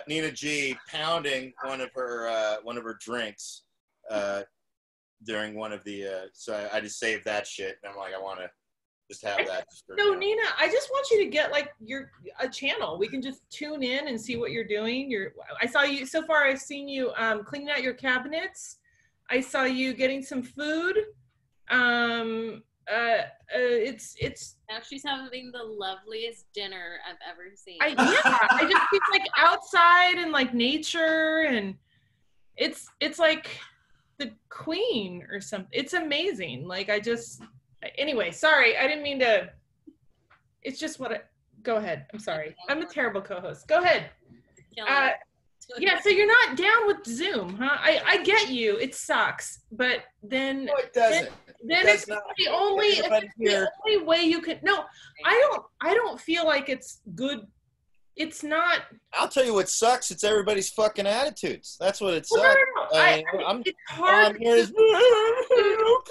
Nina G pounding one of her drinks during one of the. So I just saved that shit, and I'm like, I want to just have that. No, Nina, I just want you to get like a channel. We can just tune in and see what you're doing. I saw you so far. I've seen you cleaning out your cabinets. I saw you getting some food. It's now she's having the loveliest dinner I've ever seen. I just feel like outside and like nature, and it's like the queen or something. It's amazing. Like anyway, sorry, I didn't mean to. It's just go ahead. I'm sorry. I'm a terrible co-host. Go ahead. Yeah, so you're not down with Zoom, huh? I get you. It sucks, but then no, it doesn't. Then it's the only way you can. No, I don't feel like it's good. It's not. I'll tell you what sucks. It's everybody's fucking attitudes. That's what it sucks. No. It's hard.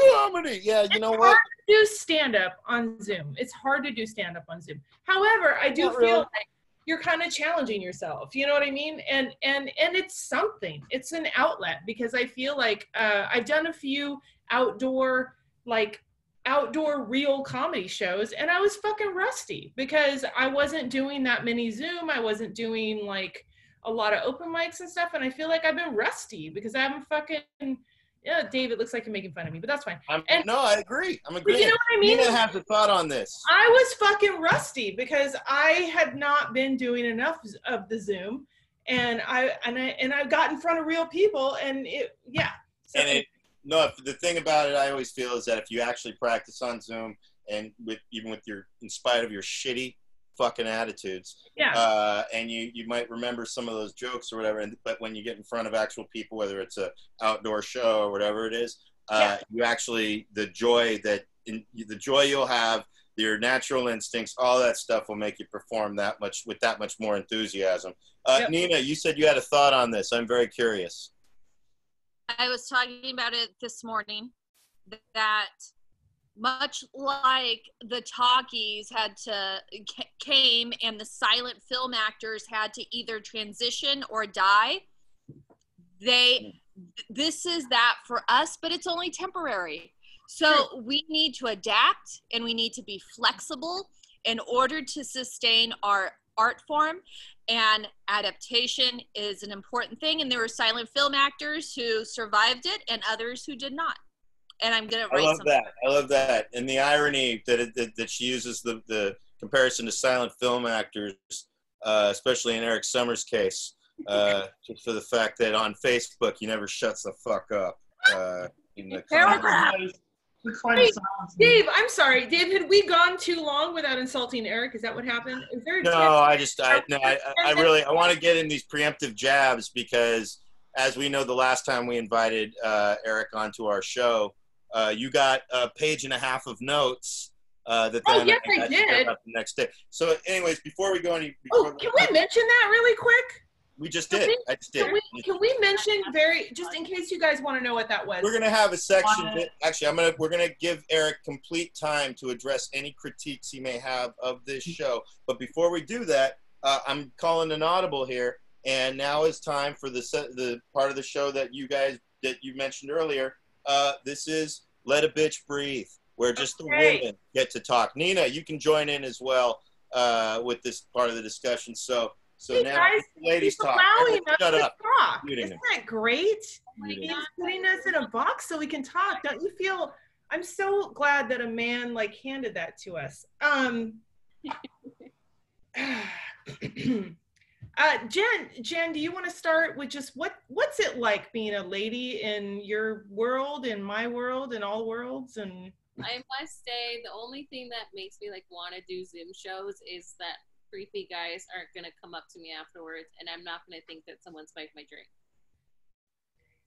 Comedy. Yeah, you know what? Hard to do stand up on Zoom. It's hard to do stand up on Zoom. However, I do feel like you're kind of challenging yourself. You know what I mean? And it's something. It's an outlet, because I feel like I've done a few outdoor like outdoor real comedy shows, and I was fucking rusty because I wasn't doing that many Zoom. I wasn't doing like a lot of open mics and stuff, and I feel like I've been rusty because I haven't fucking. Yeah, Dave, it looks like you're making fun of me, but that's fine. No, I agree. I'm agreeing. You know what I mean? Nina has a thought on this. I was fucking rusty because I had not been doing enough of the Zoom, and I got in front of real people, and So, the thing about it, I always feel is that if you actually practice on Zoom and in spite of your shitty fucking attitudes, and you might remember some of those jokes or whatever, but when you get in front of actual people, whether it's a outdoor show or whatever it is, you actually the joy you'll have, your natural instincts, all that stuff will make you perform with that much more enthusiasm. Nina, you said you had a thought on this. I'm very curious. I was talking about it this morning, that much like the talkies came and the silent film actors had to either transition or die, this is that for us, but it's only temporary. So we need to adapt and we need to be flexible in order to sustain our art form, and adaptation is an important thing. And there were silent film actors who survived it and others who did not. And I'm going to write something. I love that. And the irony that she uses the comparison to silent film actors, especially in Eric Summers' case, just for the fact that on Facebook he never shuts the fuck up. In the Wait, Dave, I'm sorry. Dave, had we gone too long without insulting Eric? Is that what happened? Is there I want to get in these preemptive jabs because, as we know, the last time we invited Eric onto our show, you got a page and a half of notes I did. The next day. So, anyways, before we go any, can we mention that really quick? We just did. I just did. Can we mention just in case you guys want to know what that was? We're gonna have a section. We're gonna give Eric complete time to address any critiques he may have of this show. But before we do that, I'm calling an audible here, and now is time for the part of the show that you mentioned earlier. This is Let a Bitch Breathe, where just the women get to talk. Nina, you can join in as well with this part of the discussion. So hey now guys, ladies talk. Shut up. Talk. Isn't him. that great? He's putting us in a box so we can talk. Don't you feel? I'm so glad that a man handed that to us. Jen, do you want to start with just what's it like being a lady in your world, in my world, in all worlds? And I must say, the only thing that makes me want to do Zoom shows is that creepy guys aren't going to come up to me afterwards, and I'm not going to think that someone spiked my drink.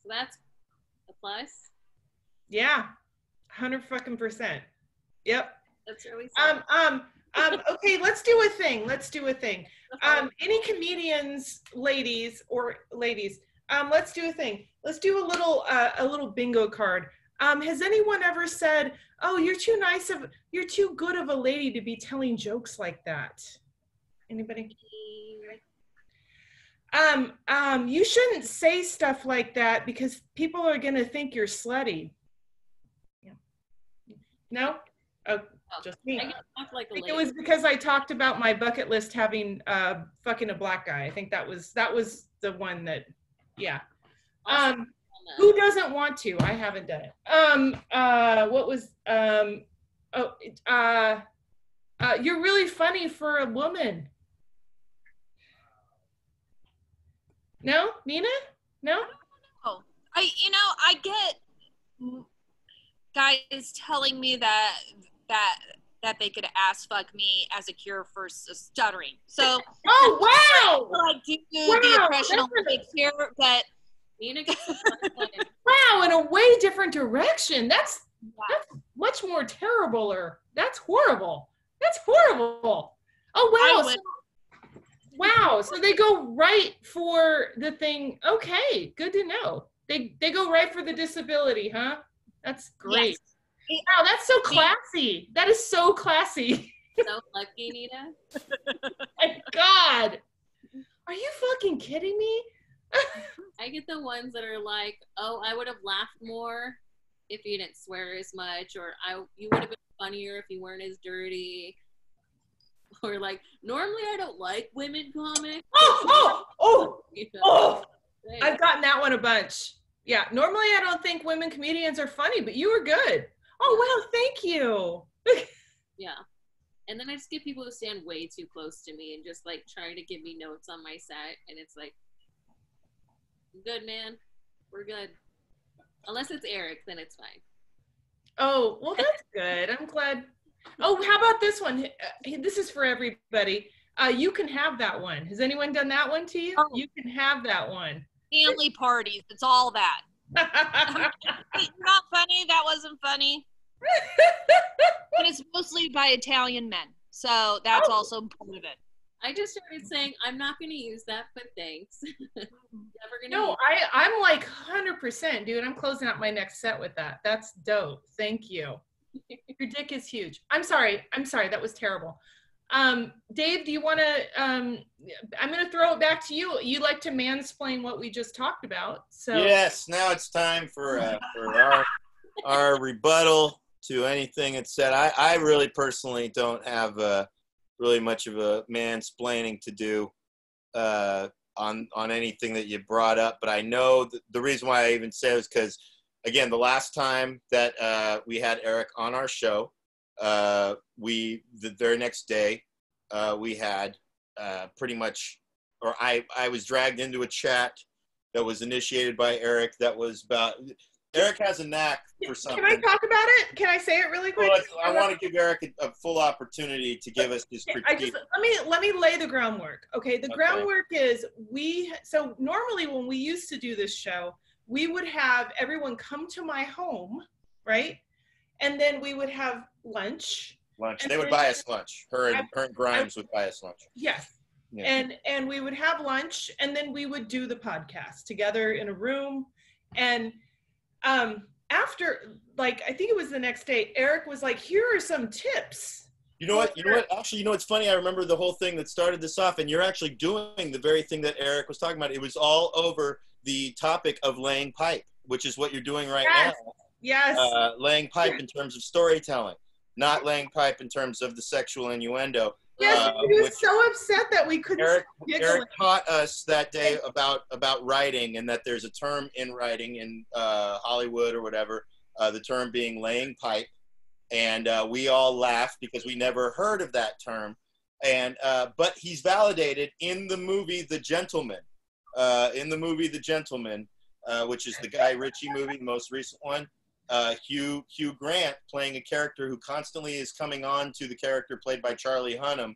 So that's a plus. Yeah, 100%. Yep. That's really sad. Okay, let's do a thing. Any comedians, ladies, let's do a thing. Let's do a little bingo card. Has anyone ever said, "Oh, you're too good of a lady to be telling jokes like that"? Anybody? You shouldn't say stuff like that because people are gonna think you're slutty. Yeah. No? Oh, just me. I like a lady. It was because I talked about my bucket list having fucking a black guy. I think that was the one that, yeah. Who doesn't want to? I haven't done it. What was you're really funny for a woman. No, Nina? No? Oh, I get guys telling me that they could ass fuck me as a cure for stuttering. So oh wow! Do the impression on here, but Nina gets wow, in a way different direction. That's much more terribler. That's horrible. Oh wow. Wow, so they go right for the thing. Okay, good to know. They go right for the disability, huh? That's great. Yes. Wow, that's so classy. That is so classy. So lucky, Nina. My God. Are you fucking kidding me? I get the ones that are like, oh, I would have laughed more if you didn't swear as much, or you would have been funnier if you weren't as dirty. Or like, normally I don't like women comics. You know? I've gotten that one a bunch. Yeah, normally I don't think women comedians are funny, but you were good. Oh, wow, thank you. Yeah. And then I just get people who stand way too close to me and just like trying to give me notes on my set. And it's like, good, man. We're good. Unless it's Eric, then it's fine. Oh, well, that's good. I'm glad. Oh, how about this one? This is for everybody. You can have that one. Has anyone done that one to you? Oh. You can have that one. Family parties. It's all that. Not funny. That wasn't funny. But it's mostly by Italian men. So that's also part of it. I just started saying, I'm not going to use that, but thanks. Never gonna no, I'm like 100%, dude. I'm closing out my next set with that. That's dope. Thank you. Your dick is huge. I'm sorry. That was terrible. Dave, do you want to, I'm going to throw it back to you. You like to mansplain what we just talked about. So yes, now it's time for our rebuttal to anything that's said. I really personally don't have really much of a mansplaining to do on anything that you brought up, but I know the reason why I even say it was because, again, the last time that we had Eric on our show, the very next day we had pretty much, or I was dragged into a chat that was initiated by Eric that was about. Eric has a knack for something. Can I talk about it? Can I say it really quick? Well, I want to give Eric a full opportunity to give us his critique. Let me lay the groundwork. Okay, the groundwork is so normally when we used to do this show, we would have everyone come to my home, right? And then we would have lunch. They would buy us lunch. Her and Grimes would buy us lunch. Yes. Yeah. And we would have lunch, and then we would do the podcast together in a room. And after, like, I think it was the next day, Eric was like, here are some tips. You know what? Actually, it's funny. I remember the whole thing that started this off, and you're actually doing the very thing that Eric was talking about. It was all over the topic of laying pipe, which is what you're doing right now. Yes. Laying pipe in terms of storytelling, not laying pipe in terms of the sexual innuendo. Yes, he was so upset that we couldn't. Eric taught us that day about writing, and that there's a term in writing in Hollywood or whatever, the term being laying pipe, and we all laughed because we never heard of that term. And but he's validated in the movie The Gentleman, which is the Guy Ritchie movie, the most recent one. Hugh Grant playing a character who constantly is coming on to the character played by Charlie Hunnam,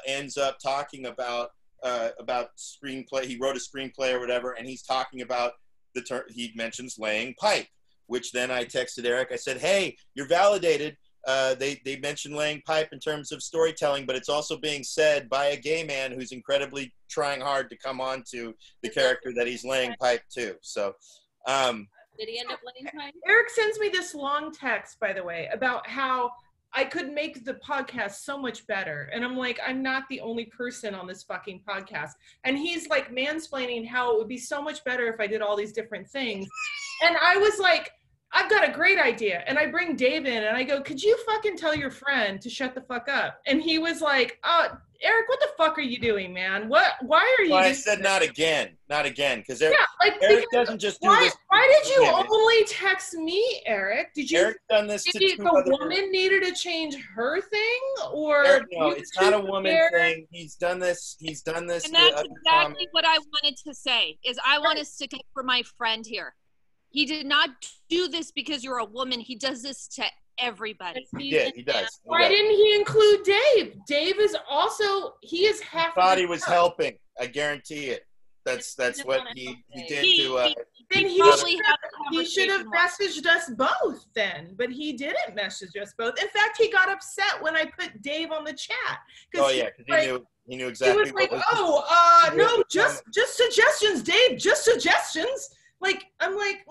ends up talking about screenplay. He wrote a screenplay or whatever, and he's talking about the term. He mentions laying pipe, which then I texted Eric. I said, "Hey, you're validated. They mention laying pipe in terms of storytelling, but it's also being said by a gay man who's incredibly trying hard to come on to the character that he's laying pipe to." So. Did he end up laying pipe? Eric sends me this long text, by the way, about how I could make the podcast so much better. And I'm like, I'm not the only person on this fucking podcast. And he's like mansplaining how it would be so much better if I did all these different things. And I was like, I've got a great idea. And I bring Dave in and I go, could you fucking tell your friend to shut the fuck up? And he was like, Eric, what the fuck are you doing, man? Why are you? Well, I said not again, because Eric doesn't just do this. Why did you only text me, Eric? Did you? Eric done this to two the other woman needed to change her thing, or Eric, no, it's not a woman thing. He's done this. And that's exactly what I wanted to say. Is I want to stick up for my friend here. He did not do this because you're a woman. He does this to everybody. He does. Why didn't he include Dave? Dave is also, he is half. I thought he was helping. I guarantee it. That's what he did to. Then he should have messaged us both then, but he didn't message us both. In fact, he got upset when I put Dave on the chat. Oh yeah, because he knew exactly. He was like, no, just suggestions, Dave, just suggestions. Like, I'm like,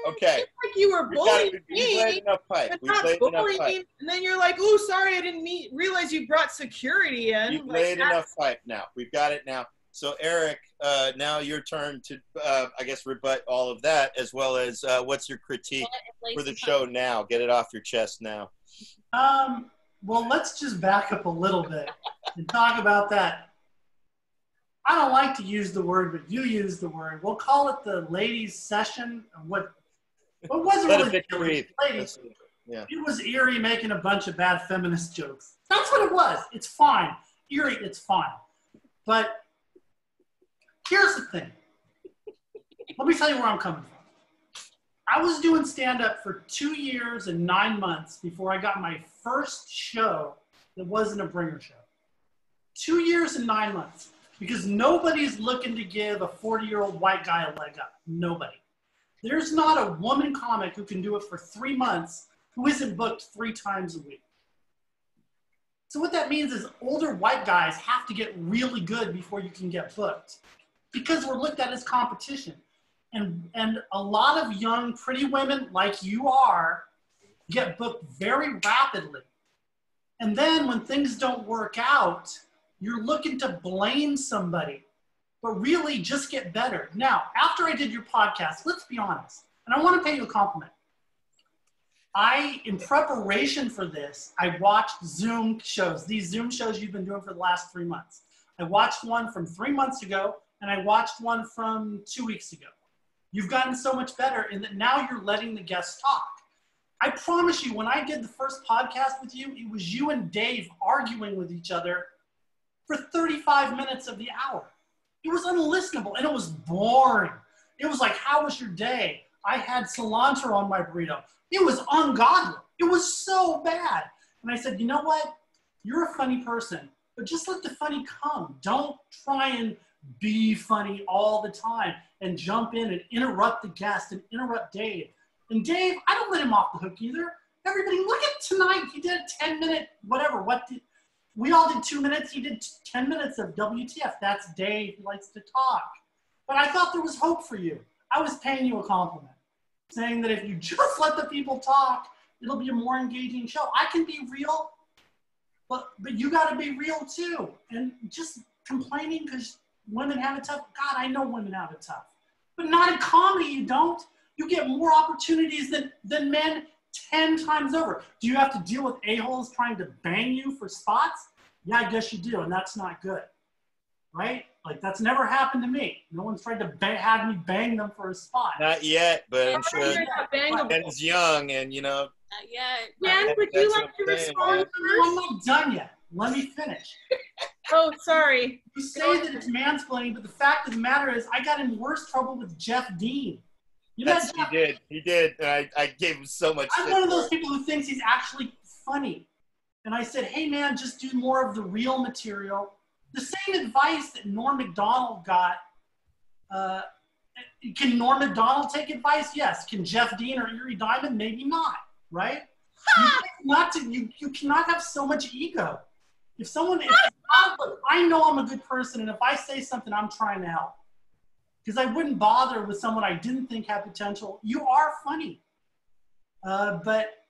okay. Like you were bullying me. We've laid enough pipe. And then you're like, oh, sorry, I didn't realize you brought security in. You've laid enough pipe now. We've got it now. So Eric, now your turn to, I guess, rebut all of that, as well as what's your critique for the show now? Get it off your chest now. Well, let's just back up a little bit and talk about that. I don't like to use the word, but you use the word. We'll call it the ladies' session. What wasn't Let really it breathe. ladies. Yeah. It was Eerie making a bunch of bad feminist jokes. That's what it was. It's fine. Eerie, it's fine. But here's the thing. Let me tell you where I'm coming from. I was doing stand-up for 2 years and 9 months before I got my first show that wasn't a bringer show. 2 years and 9 months. Because nobody's looking to give a 40-year-old white guy a leg up. Nobody. There's not a woman comic who can do it for 3 months who isn't booked 3 times a week. So what that means is older white guys have to get really good before you can get booked. Because we're looked at as competition. And a lot of young, pretty women like you are get booked very rapidly. And then when things don't work out, you're looking to blame somebody, but really just get better. Now, after I did your podcast, let's be honest, and I want to pay you a compliment. In preparation for this, I watched Zoom shows, these Zoom shows you've been doing for the last 3 months. I watched one from 3 months ago, and I watched one from 2 weeks ago. You've gotten so much better in that now you're letting the guests talk. I promise you, when I did the first podcast with you, it was you and Dave arguing with each other for 35 minutes of the hour. It was unlistenable, and it was boring. It was like, how was your day? I had cilantro on my burrito. It was ungodly. It was so bad. And I said, you know what? You're a funny person, but just let the funny come. Don't try and be funny all the time and jump in and interrupt the guest and interrupt Dave. And Dave, I don't let him off the hook either. Everybody, look at tonight. He did a 10-minute whatever. We all did 2 minutes. He did 10 minutes of WTF. That's Dave. He likes to talk. But I thought there was hope for you. I was paying you a compliment, saying that if you just let the people talk, it'll be a more engaging show. I can be real, but you got to be real too. And just complaining because women have it tough. God, I know women have it tough. But not in comedy, you don't. You get more opportunities than men 10 times over. Do you have to deal with a-holes trying to bang you for spots? Yeah, I guess you do, and that's not good, right? Like, that's never happened to me. No one's tried to have me bang them for a spot. Not yet, but I'm sure Jen's young, and you know. Not yet. Jen, would you like to respond I'm not done yet. Let me finish. Oh, sorry. You say that it's mansplaining, but the fact of the matter is I got in worse trouble with Jeff Dean. He did. I gave him so much. I'm one of those people who thinks he's actually funny. And I said, hey, man, just do more of the real material. The same advice that Norm Macdonald got. Can Norm Macdonald take advice? Yes. Can Jeff Dean or Eerie Diamond? Maybe not, right? You cannot have so much ego. I know I'm a good person, and if I say something, I'm trying to help. Because I wouldn't bother with someone I didn't think had potential. You are funny. But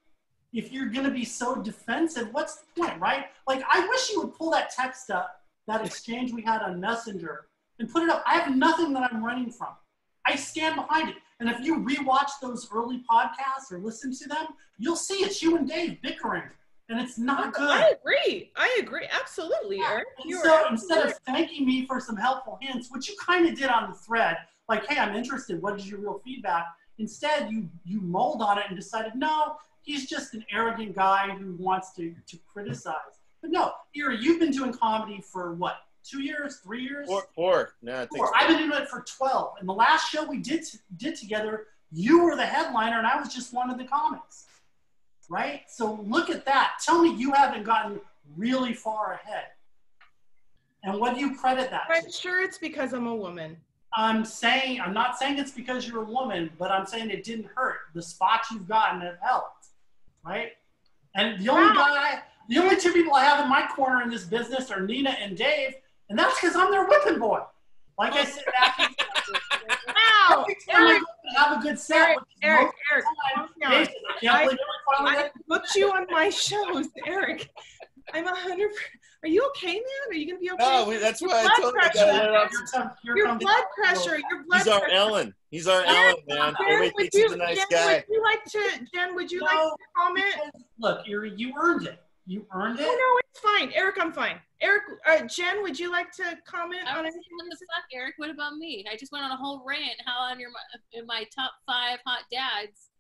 if you're going to be so defensive, what's the point, right? Like, I wish you would pull that text up, that exchange we had on Messenger, and put it up. I have nothing that I'm running from. I stand behind it. And if you rewatch those early podcasts or listen to them, you'll see it's you and Dave bickering. And it's not good. I agree. Absolutely, Eric. So instead of thanking me for some helpful hints, which you kind of did on the thread, like, hey, I'm interested. What is your real feedback? Instead, you mulled on it and decided, no, he's just an arrogant guy who wants to criticize. But no, Eerie, you've been doing comedy for what, 2 years, 3 years? Four. No, I think 4. I've been doing it for 12. And the last show we did together, you were the headliner and I was just one of the comics. Right? So look at that. Tell me you haven't gotten really far ahead. And what do you credit that to? I'm sure it's because I'm a woman. I'm not saying it's because you're a woman, but I'm saying it didn't hurt. The spots you've gotten have helped. Right? And the only 2 people I have in my corner in this business are Nina and Dave, and that's because I'm their whipping boy. Like I said, Wow! Eric, have a good set. Eric, I booked you on my shows, Eric. I'm 100%. Are you okay, man? Are you gonna be okay? No, that's why I told you. Your blood pressure. He's our Ellen. He's our Ellen, man. Everybody thinks he's a nice guy. Jen, would you like to comment? Look, Eerie, you earned it. You earned it. Oh, no, it's fine. Eric, I'm fine. Eric, Jen, would you like to comment on anything? What the fuck, Eric? What about me? I just went on a whole rant how I'm in my top 5 hot dads.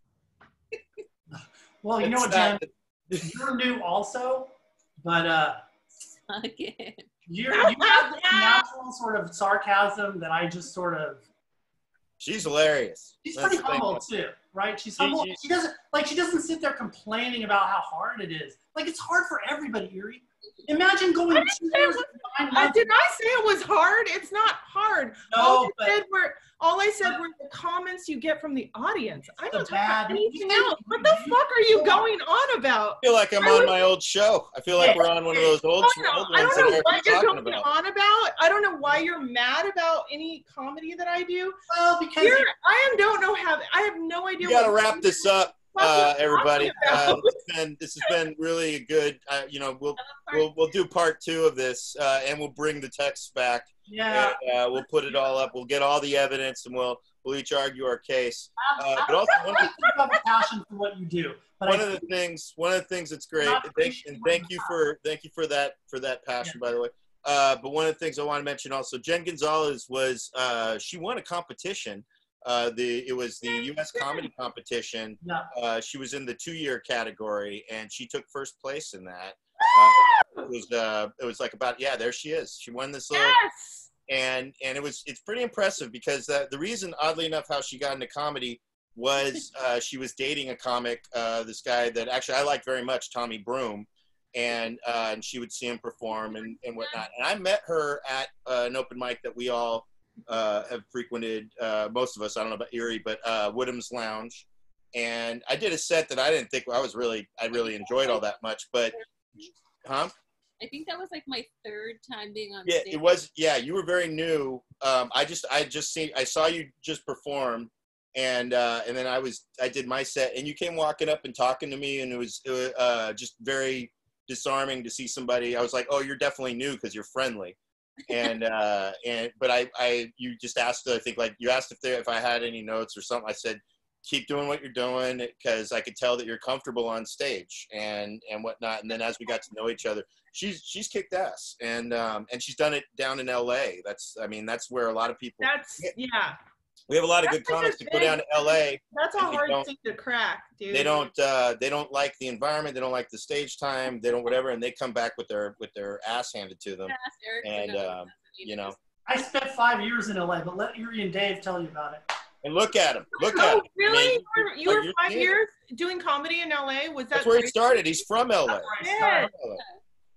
Well, you know what, Jen? You're new also, but Again. you have this natural sort of sarcasm that I just sort of. She's hilarious. She's pretty humble too, right? She's humble. She doesn't sit there complaining about how hard it is. Like, it's hard for everybody, Eerie. Imagine going 2 years and 9 months. Did I say it was hard? It's not hard. No, all I said were the comments you get from the audience. I don't talk about anything bad. else. What the fuck are you going on about? I feel like I'm on my old show. I feel like we're on one of those old ones. I don't know what you're going on about. I don't know why you're mad about any comedy that I do. Well, because I have no idea. You got to wrap this up, everybody. This has been really a good. We'll do part 2 of this, and we'll bring the text back. Yeah. And, we'll put it all up. We'll get all the evidence, and we'll each argue our case. But also, you have a passion for what you do. But one of the things that's great, and thank you for that passion, by the way. But one of the things I want to mention also, Jenn Gonzalez was she won a competition. It was the U.S. comedy competition. Yeah. She was in the 2-year category, and she took first place in that. It was like there she is. She won this little, and it's pretty impressive because the reason, oddly enough, how she got into comedy was she was dating a comic, this guy that actually I like very much, Tommy Broom, and she would see him perform and whatnot. And I met her at an open mic that we all have frequented, most of us. I don't know about Eerie, but Woodham's Lounge, and I did a set that I didn't think I really enjoyed all that much, but. Huh? I think that was like my 3rd time being on stage. Stage. It was. Yeah, you were very new. I saw you just perform, and then I did my set, and you came walking up and talking to me, and it was just very disarming to see somebody. I was like, oh, you're definitely new because you're friendly, but you just asked, I think, like, you asked if I had any notes or something. I said, keep doing what you're doing, because I could tell that you're comfortable on stage and whatnot. And then as we got to know each other, she's kicked ass, and she's done it down in LA. That's where a lot of people. We have a lot of good comics that go down to LA. That's a hard thing to crack, dude. They don't like the environment. They don't like the stage time. They don't whatever, and they come back with their ass handed to them. And I spent 5 years in LA, but let Eerie and Dave tell you about it. And look at him. Look at him. Really? You were 5 years doing comedy in LA? That's where he started. He's from LA.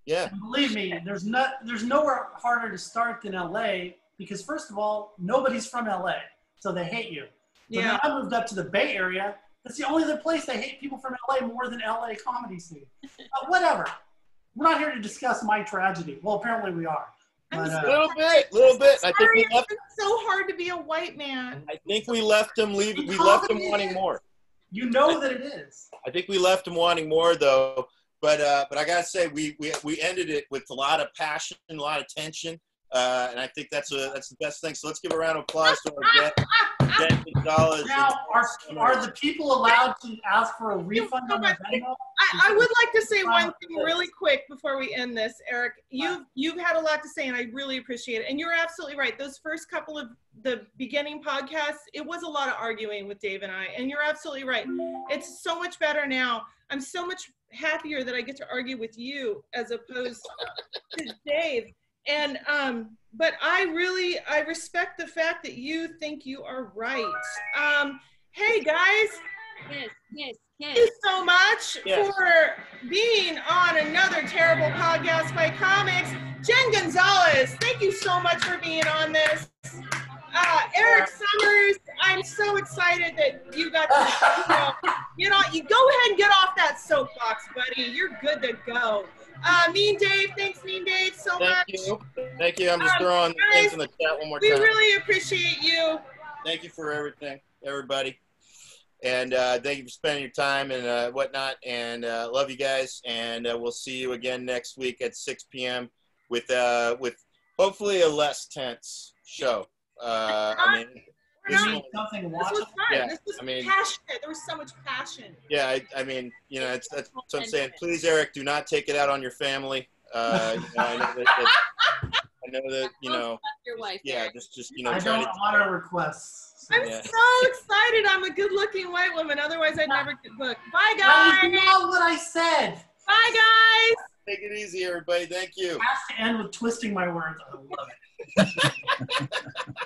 Yeah. And believe me, there's nowhere harder to start than LA, because first of all, nobody's from LA, so they hate you. So then I moved up to the Bay Area. That's the only other place they hate people from LA more than LA comedy scene. Whatever. We're not here to discuss my tragedy. Well, apparently we are. A little bit. I think we left. It's so hard to be a white man. I think we left him leaving. We left him wanting more. You know that it is. I think we left him wanting more, though. But I gotta say, we ended it with a lot of passion, a lot of tension, and I think that's the best thing. So let's give a round of applause to our guest, Jenn Gonzalez. Now, are the people allowed to ask for a refund on their Venmo? I would like to say one thing really quick before we end this, Eric. You've had a lot to say, and I really appreciate it. And you're absolutely right. Those first couple of the beginning podcasts, it was a lot of arguing with Dave and I. And you're absolutely right. It's so much better now. I'm so much happier that I get to argue with you as opposed to Dave. And but I respect the fact that you think you are right. Hey guys. Yes. Thank you so much for being on another terrible podcast by comics. Jenn Gonzalez, thank you so much for being on this. Eric Summers, I'm so excited that you got to, you go ahead and get off that soapbox, buddy. You're good to go. Mean Dave, thanks Mean Dave so much. Thank you. I'm just throwing things in the chat one more time. We really appreciate you. Thank you for everything, everybody. And thank you for spending your time and whatnot. And love you guys. And we'll see you again next week at 6 p.m. with hopefully a less tense show. I mean, This was something This was watchable. fun. Yeah, This was I mean- passionate. There was so much passion. Yeah, I mean, you know, that's what I'm saying. Please, Eric, do not take it out on your family. You know, I know that, you Don't know, fuck your wife. yeah, Eric. just you know, I try don't to. honor requests. I'm Yeah. so excited. I'm a good-looking white woman. Otherwise, I'd never get booked. Bye, That guys. is not what I said. Bye, guys. Take it easy, everybody. Thank you. It has to end with twisting my words. I love it.